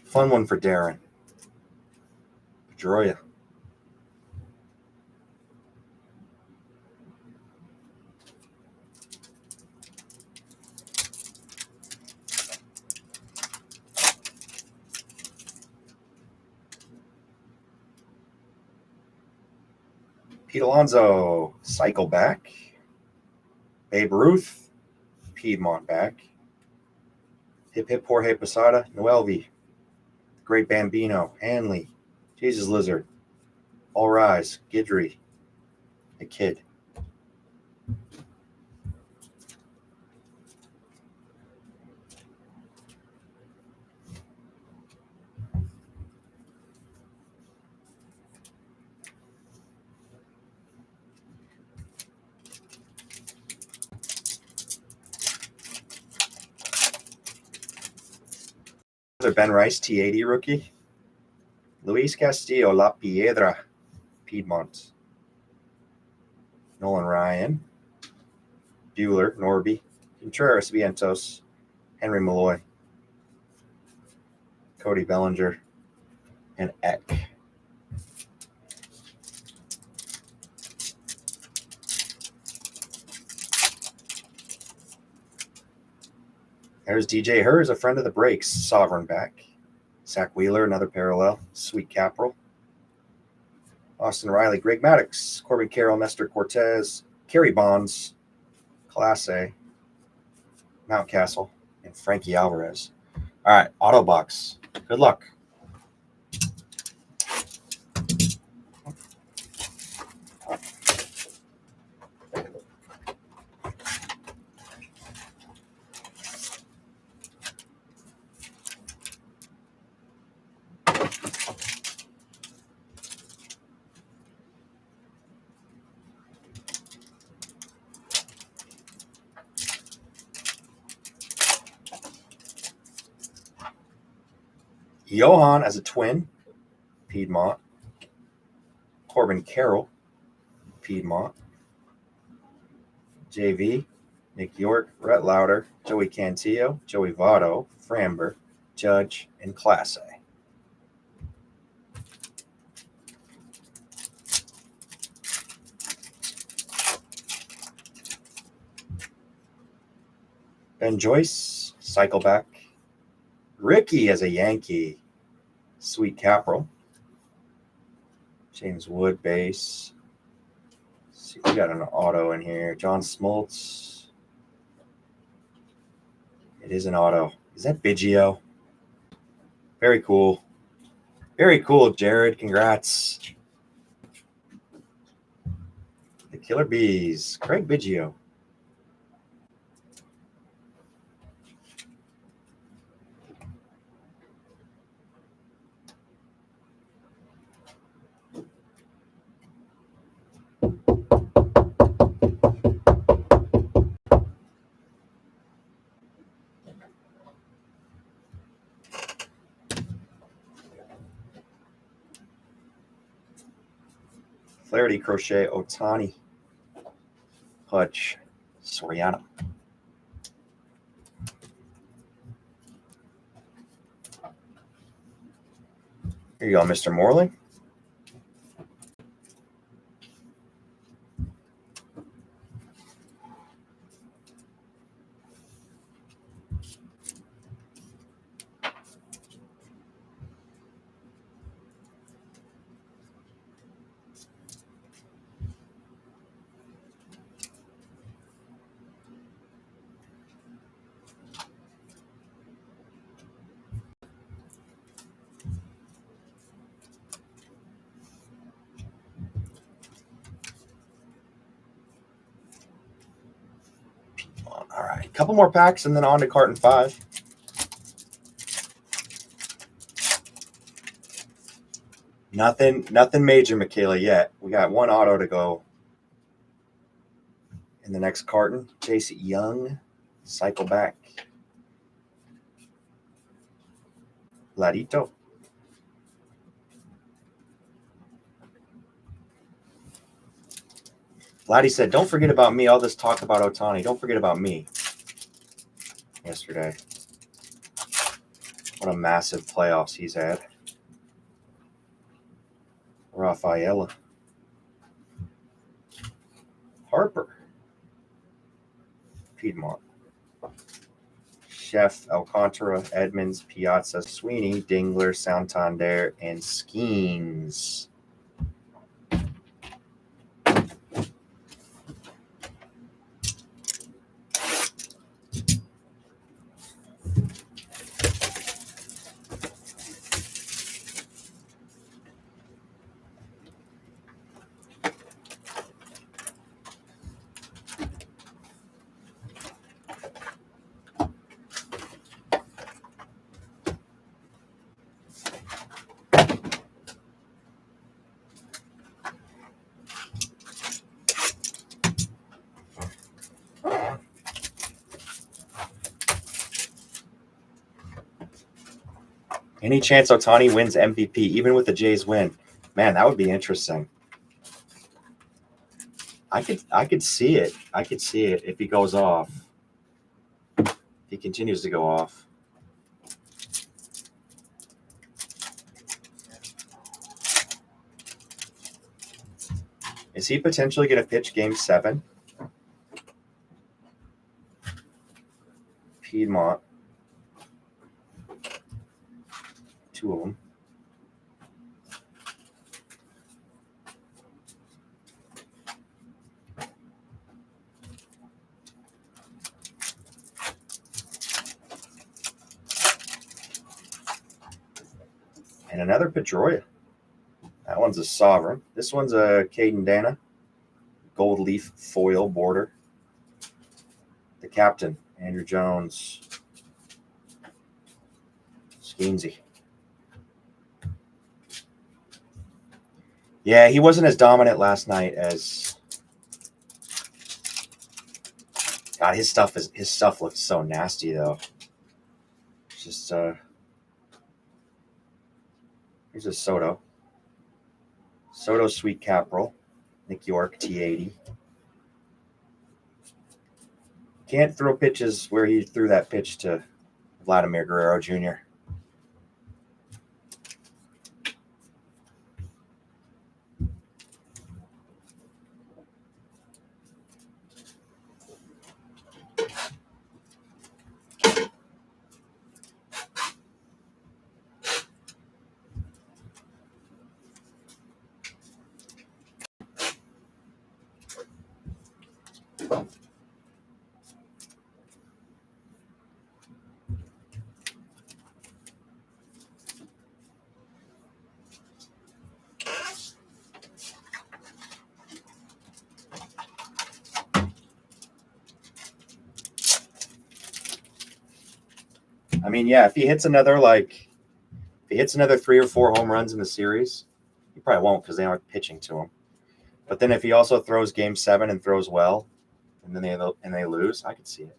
Fun one for Darren. Pedroia. Pete Alonso, cycle back. Babe Ruth, Piedmont back. Hip Hip Jorge Posada, Noelvi. Great Bambino, Hanley, Jesus Lizard, All Rise, Guidry, The Kid. Ben Rice, T80 rookie. Luis Castillo, La Piedra, Piedmont. Nolan Ryan, Bueller, Norby, Contreras, Vientos, Henry Malloy, Cody Bellinger, and Eck. There's DJ Hers, a friend of the breaks, Sovereign back. Zach Wheeler, another parallel. Sweet Caporal. Austin Riley, Greg Maddox, Corbin Carroll, Nestor Cortez, Kerry Bonds, Class A, Mountcastle, and Frankie Alvarez. All right, auto box. Good luck. Johan as a twin, Piedmont. Corbin Carroll, Piedmont. JV, Nick York, Rhett Lauder, Joey Cantillo, Joey Votto, Framber, Judge, and Class A. Ben Joyce, Cycleback. Ricky as a Yankee, Sweet Caporal. James Wood, base. Let's see, we got an auto in here. John Smoltz. It is an auto. Is that Biggio? Very cool. Very cool, Jared. Congrats. The Killer Bees, Craig Biggio. Flaherty, Crochet, Otani, Hutch, Soriano. Here you go, Mr. Morley. All right, a couple more packs and then on to Carton 5. Nothing major, Michaela, yet. We got one auto to go in the next carton. Chase Young, cycle back. Ladito. Vladdy said, don't forget about me. All this talk about Otani. Don't forget about me. Yesterday. What a massive playoffs he's had. Rafaela. Harper. Piedmont. Chef, Alcantara, Edmonds, Piazza, Sweeney, Dingler, Santander, and Skeens. Any chance Ohtani wins MVP, even with the Jays win? Man, that would be interesting. I could see it. I could see it if he goes off. If he continues to go off. Is he potentially going to pitch Game 7? Piedmont. 2 of them. And another Pedroia. That one's a Sovereign. This one's a Caden Dana. Gold leaf foil border. The captain, Andrew Jones. Skeensy. Yeah, he wasn't as dominant last night as. God, his stuff looks so nasty though. It's just here's a Soto. Soto Sweet Capril. Nick York T80. Can't throw pitches where he threw that pitch to Vladimir Guerrero Jr. I mean, yeah, if he hits another 3 or 4 home runs in the series, he probably won't because they aren't pitching to him. But then if he also throws Game 7 and throws well, and then they lose, I could see it.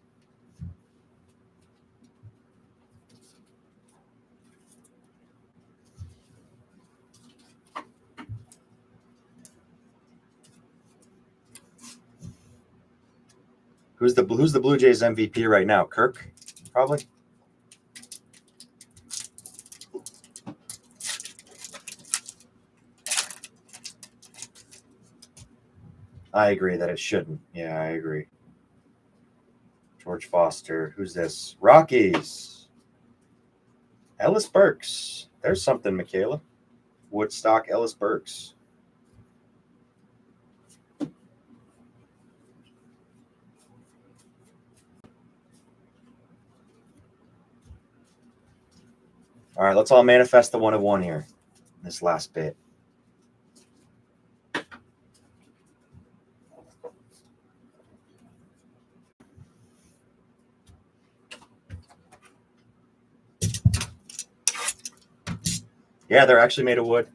Who's the Blue Jays MVP right now? Kirk, probably. I agree that it shouldn't. Yeah, I agree. George Foster. Who's this? Rockies. Ellis Burks. There's something, Michaela. Woodstock Ellis Burks. All right, let's all manifest the 1 of 1 here. This last bit. Yeah, they're actually made of wood.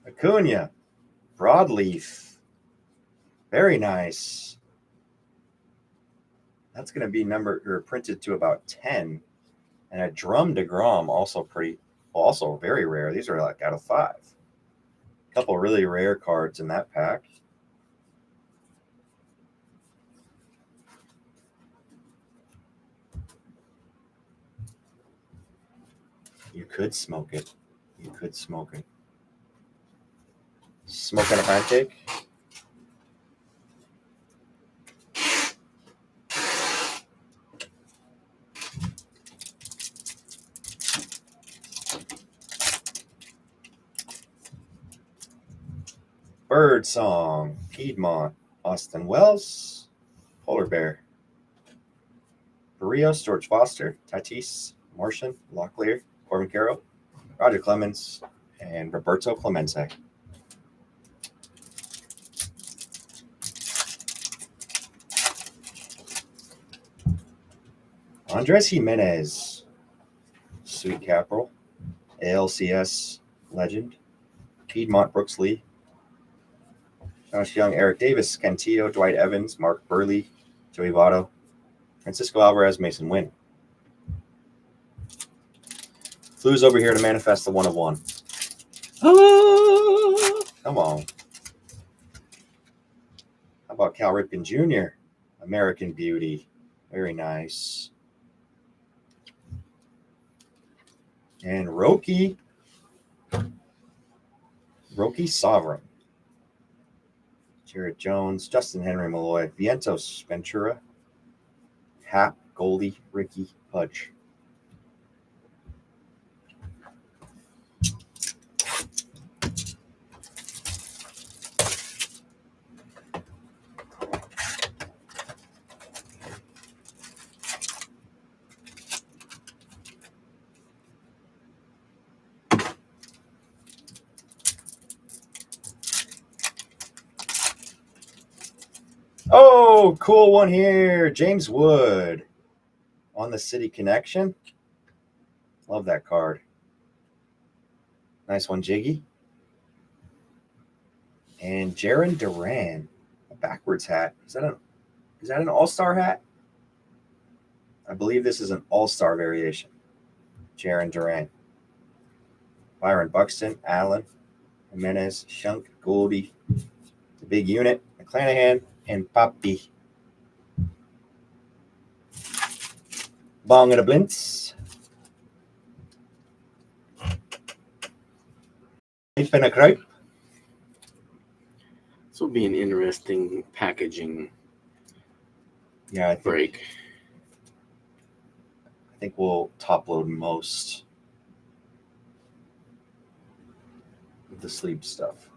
Acuna. Broadleaf. Very nice. That's going to be printed to about 10. And a Drum DeGrom, also very rare. These are like out of 5. A couple really rare cards in that pack. You could smoke it. You could smoke it. Smoking a pancake? Bird Song, Piedmont, Austin Wells, Polar Bear, Barrios, George Foster, Tatis, Martian, Locklear, Corbin Carroll, Roger Clemens, and Roberto Clemente. Andres Jimenez, Sweet Capital, ALCS legend, Piedmont Brooks Lee, Josh Young, Eric Davis, Cantillo, Dwight Evans, Mark Burley, Joey Votto, Francisco Alvarez, Mason Wynn. Flu's over here to manifest the 1 of 1. Come on. How about Cal Ripken Jr.? American Beauty. Very nice. And Roki Sovereign. Jared Jones, Justin Henry Malloy, Vientos Ventura, Hap, Goldie, Ricky, Pudge. Oh, cool one here. James Wood on the City Connection. Love that card. Nice one, Jiggy. And Jaron Duran, a backwards hat. Is that an all-star hat? I believe this is an all-star variation. Jaron Duran. Byron Buxton, Allen, Jimenez, Shunk, Goldie, the big unit, McClanahan, and Papi. Bong and a Blintz. Crepe and a crepe. This will be an interesting packaging Yeah, I break. think we'll top load most of the sleep stuff.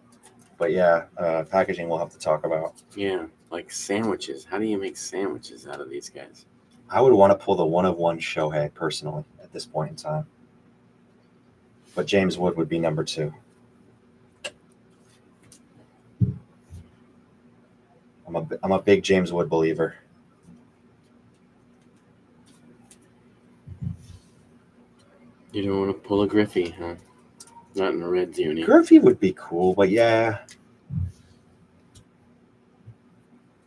But yeah, packaging we'll have to talk about. Yeah, like sandwiches. How do you make sandwiches out of these guys? I would want to pull the 1 of 1 Shohei personally at this point in time. But James Wood would be number 2. I'm a big James Wood believer. You don't want to pull a Griffey, huh? Not in the Reds uni. Griffey would be cool, but yeah.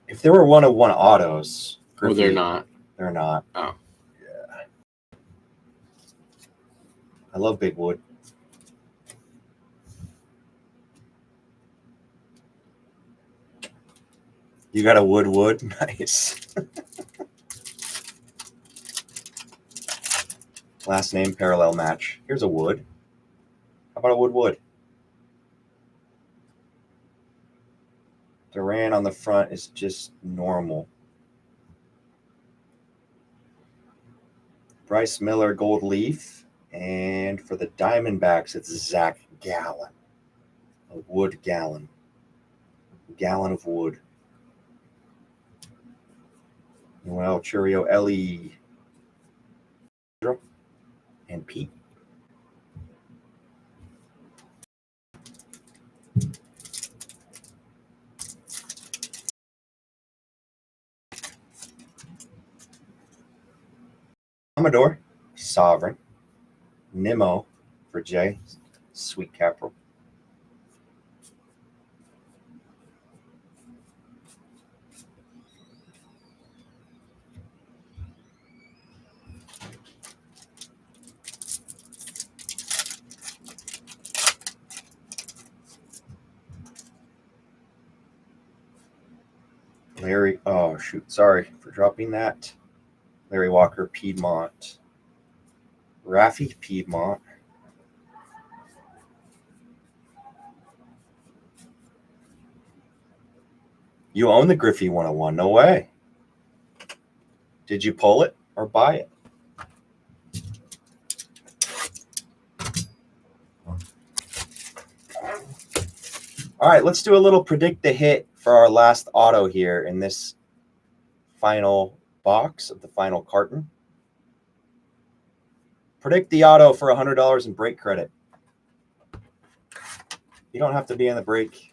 If there were 1 of 1 autos, Oh, they're not. They're not. Oh. Yeah. I love Big Wood. You got a Wood? Nice. Last name parallel match. Here's a Wood. How about a Wood? Duran on the front is just normal. Bryce Miller, gold leaf. And for the Diamondbacks, it's Zach Gallen. A Wood Gallon. Gallon of wood. Well, Churio, Ellie, and Pete. Commodore, Sovereign, Nemo for Jay, Sweet Capital. Larry, oh shoot, sorry for dropping that. Larry Walker, Piedmont. Rafi, Piedmont. You own the Griffey 101, no way. Did you pull it or buy it? All right, let's do a little predict the hit for our last auto here in this final box of the final carton. Predict the auto for $100 in break credit. You don't have to be in the break.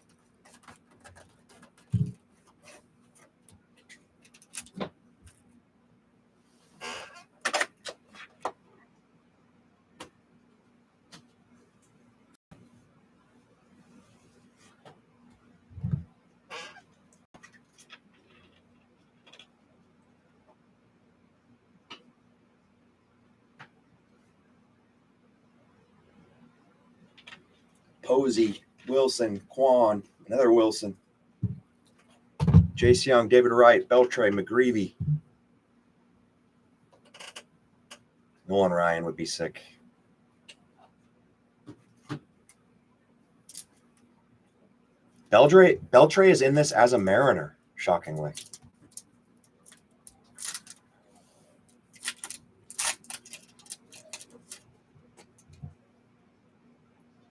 Posey, Wilson, Quan, another Wilson, Jace Young, David Wright, Beltray, McGreevy. Nolan Ryan would be sick. Beltray is in this as a Mariner, shockingly.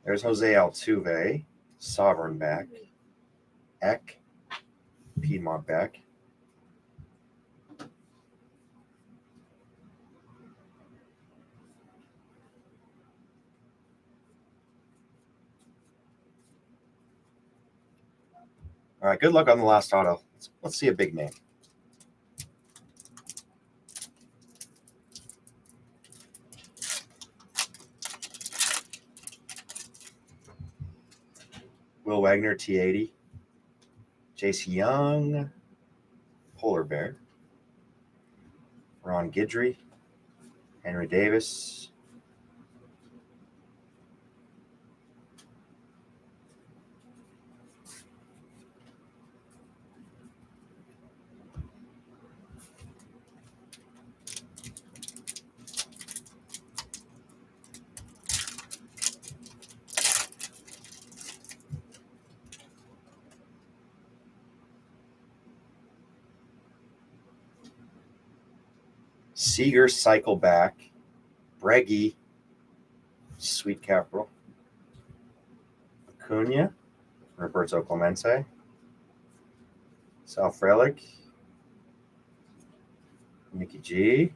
There's Jose Altuve, Sovereign back, Eck, Piedmont back. All right, good luck on the last auto. Let's see a big name. Will Wagner, T80. Jace Young, Polar Bear. Ron Guidry, Henry Davis. Seager, cycle back. Breggy, Sweet Capital. Acuna, Roberto Clemente. Sal Frelick, Mickey G.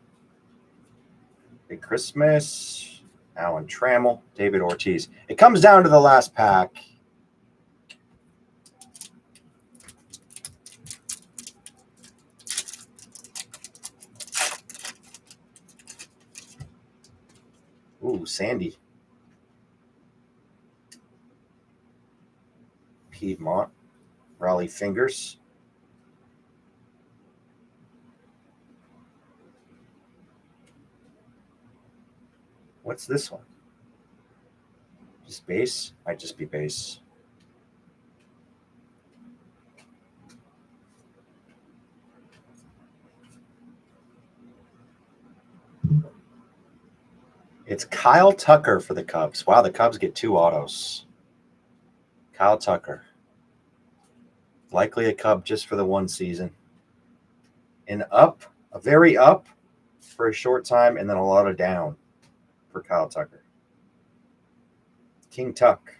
Big Christmas, Alan Trammell, David Ortiz. It comes down to the last pack. Ooh, Sandy. Piedmont, Raleigh Fingers. What's this one? Just base? Might just be base. It's Kyle Tucker for the Cubs. Wow, the Cubs get 2 autos. Kyle Tucker. Likely a Cub just for the 1 season. An up, a very up for a short time, and then a lot of down for Kyle Tucker. King Tuck.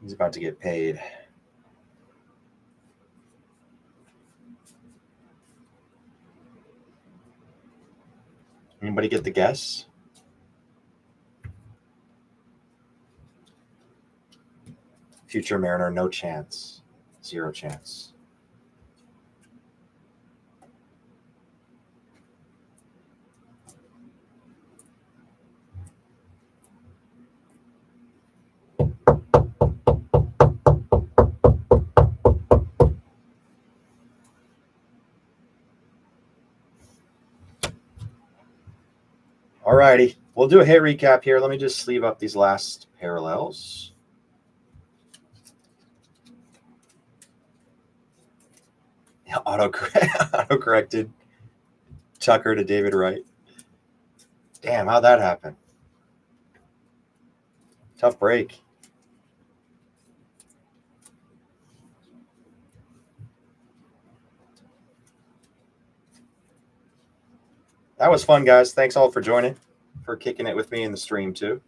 He's about to get paid. Anybody get the guess? Future Mariner, no chance. 0 chance. All righty. We'll do a hit recap here. Let me just sleeve up these last parallels. Yeah, auto-corrected Tucker to David Wright. Damn, how'd that happen? Tough break. That was fun, guys. Thanks all for joining, for kicking it with me in the stream, too.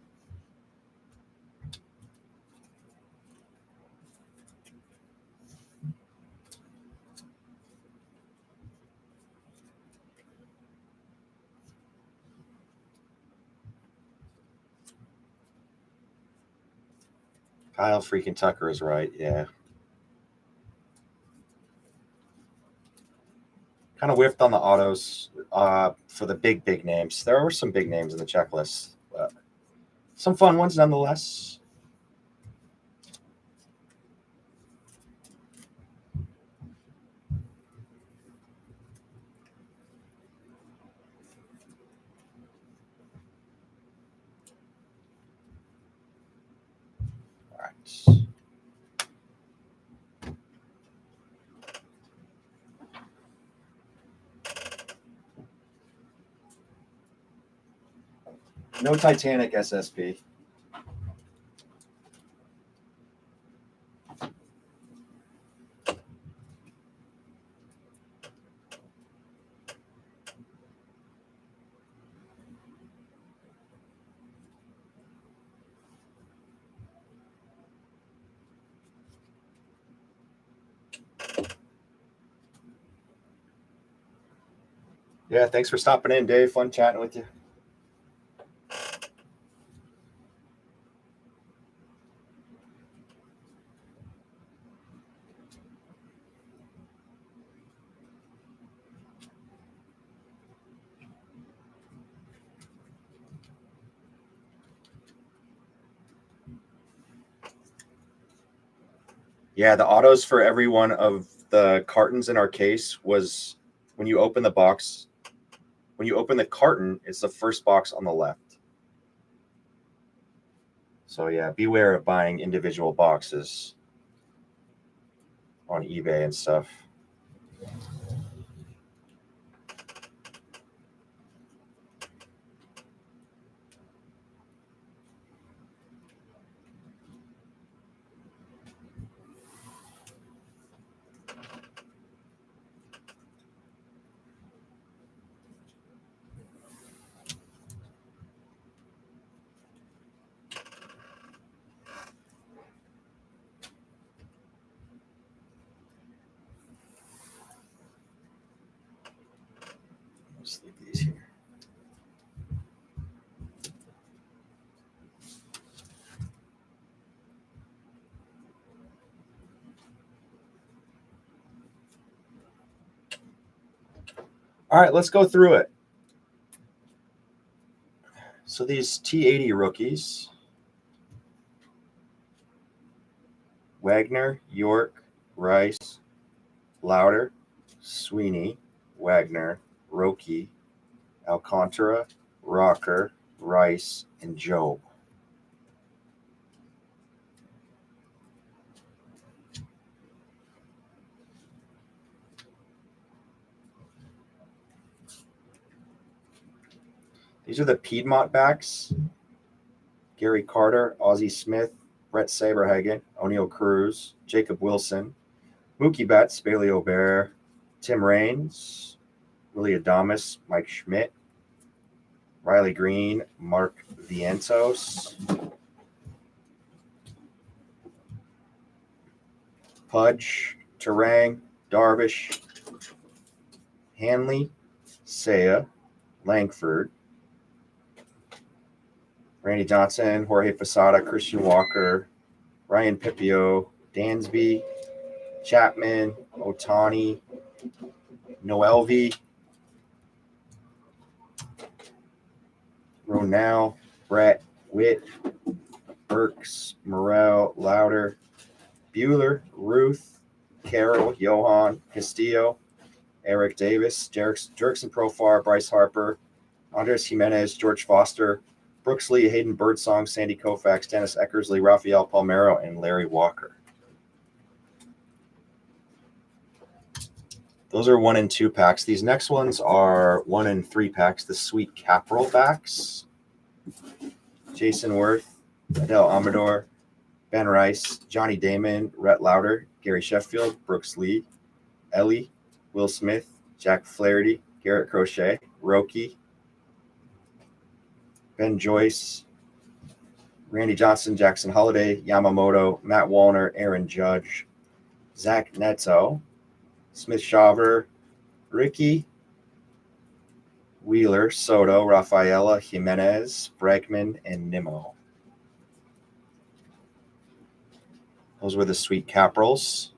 Kyle freaking Tucker is right, yeah. Kind of whiffed on the autos for the big names. There were some big names in the checklist, but some fun ones nonetheless. box. No Titanic SSP. Yeah, thanks for stopping in, Dave. Fun chatting with you. Yeah, the autos for every one of the cartons in our case was when you open the box, when you open the carton, it's the first box on the left. So yeah, beware of buying individual boxes on eBay and stuff. Let's leave these here. All right, let's go through it. So these T80 rookies, Wagner, York, Rice, Lauder, Sweeney, Wagner, Roki, Alcantara, Rocker, Rice, and Job. These are the Piedmont backs. Gary Carter, Ozzie Smith, Brett Saberhagen, O'Neill Cruz, Jacob Wilson, Mookie Betts, Bailey O'Bear, Tim Raines, Willie Adames, Mike Schmidt, Riley Green, Mark Vientos, Pudge, Terang, Darvish, Hanley, Saya, Langford, Randy Johnson, Jorge Posada, Christian Walker, Ryan Pipio, Dansby, Chapman, Otani, Noelvi, Ronell, Brett, Witt, Burks, Morel, Lauder, Bueller, Ruth, Carroll, Johan, Castillo, Eric Davis, Jerickson Profar, Bryce Harper, Andres Jimenez, George Foster, Brooks Lee, Hayden Birdsong, Sandy Koufax, Dennis Eckersley, Rafael Palmeiro, and Larry Walker. Those are 1 and 2 packs. These next ones are 1 and 3 packs. The Sweet Capital backs. Jason Worth, Adele Amador, Ben Rice, Johnny Damon, Rhett Lauder, Gary Sheffield, Brooks Lee, Ellie, Will Smith, Jack Flaherty, Garrett Crochet, Roki, Ben Joyce, Randy Johnson, Jackson Holiday, Yamamoto, Matt Wallner, Aaron Judge, Zach Neto, Smith Shaver, Ricky, Wheeler, Soto, Rafaela, Jimenez, Bregman, and Nimmo. Those were the Sweet Caprals.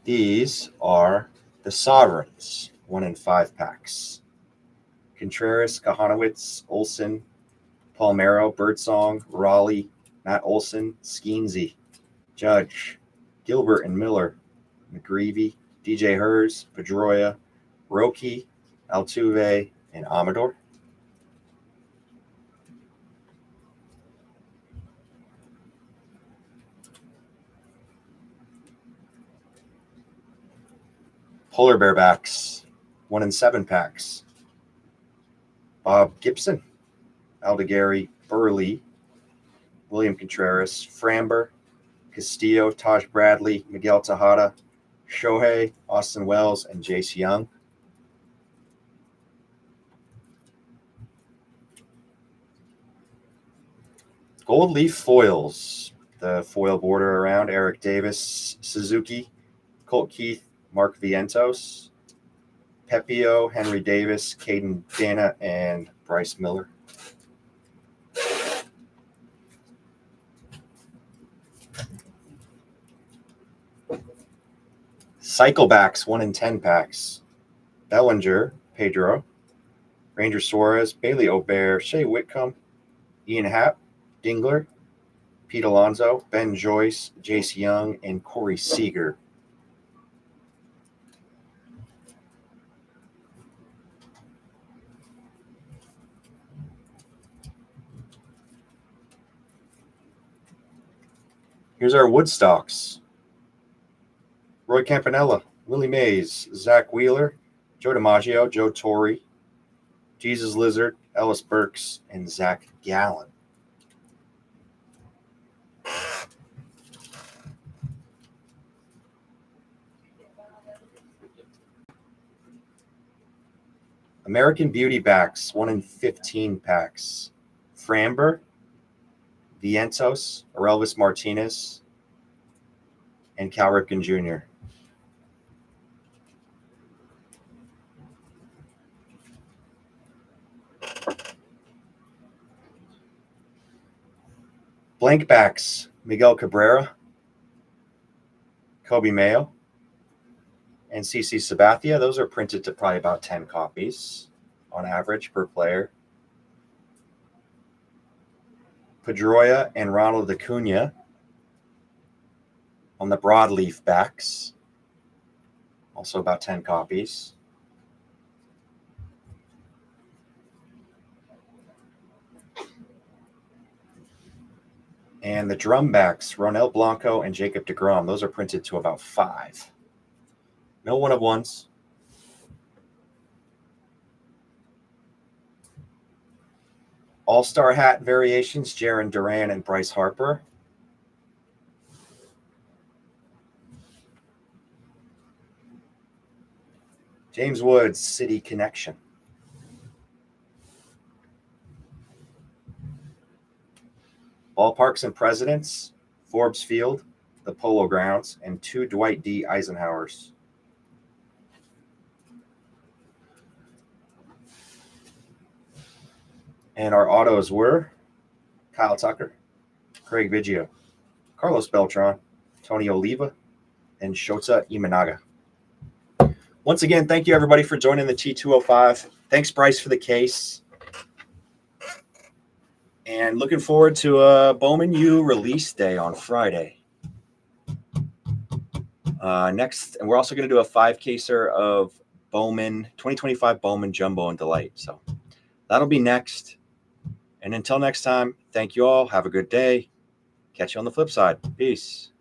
These are the Sovereigns, 1 and 5 packs. Contreras, Kahanowitz, Olson, Palmeiro, Birdsong, Raleigh, Matt Olson, Skeensy, Judge, Gilbert and Miller, McGreevy, DJ Hers, Pedroia, Roki, Altuve, and Amador. Polar Bear backs, 1 in 7 packs. Bob Gibson, Aldegari, Burley, William Contreras, Framber, Castillo, Taj Bradley, Miguel Tejada, Shohei, Austin Wells, and Jace Young. Gold leaf foils. The foil border around Eric Davis, Suzuki, Colt Keith, Mark Vientos, Pepio, Henry Davis, Caden Dana, and Bryce Miller. Cyclebacks, 1 in 10 packs. Bellinger, Pedro, Ranger Suarez, Bailey Obear, Shea Whitcomb, Ian Happ, Dingler, Pete Alonso, Ben Joyce, Jace Young, and Corey Seager. Here's our Woodstocks. Roy Campanella, Willie Mays, Zach Wheeler, Joe DiMaggio, Joe Torre, Jesus Lizard, Ellis Burks, and Zach Gallen. American Beauty backs, 1 in 15 packs. Framber, Vientos, Orelvis Martinez, and Cal Ripken Jr. Blank backs, Miguel Cabrera, Kobe Mayo, and CC Sabathia. Those are printed to probably about 10 copies on average per player. Pedroia and Ronald Acuna on the broadleaf backs, also about 10 copies. And the drum backs, Ronel Blanco and Jacob deGrom, those are printed to about 5. No 1-of-1s. All-Star hat variations, Jaron Duran and Bryce Harper. James Woods, City Connection. Ballparks and Presidents, Forbes Field, the Polo Grounds, and 2 Dwight D. Eisenhowers. And our autos were Kyle Tucker, Craig Biggio, Carlos Beltran, Tony Oliva, and Shota Imanaga. Once again, thank you everybody for joining the T205. Thanks, Bryce, for the case. And looking forward to Bowman U release day on Friday. Next, and we're also going to do a 5-caser of Bowman 2025 Bowman Jumbo and Delight. So that'll be next. And until next time, thank you all. Have a good day. Catch you on the flip side. Peace.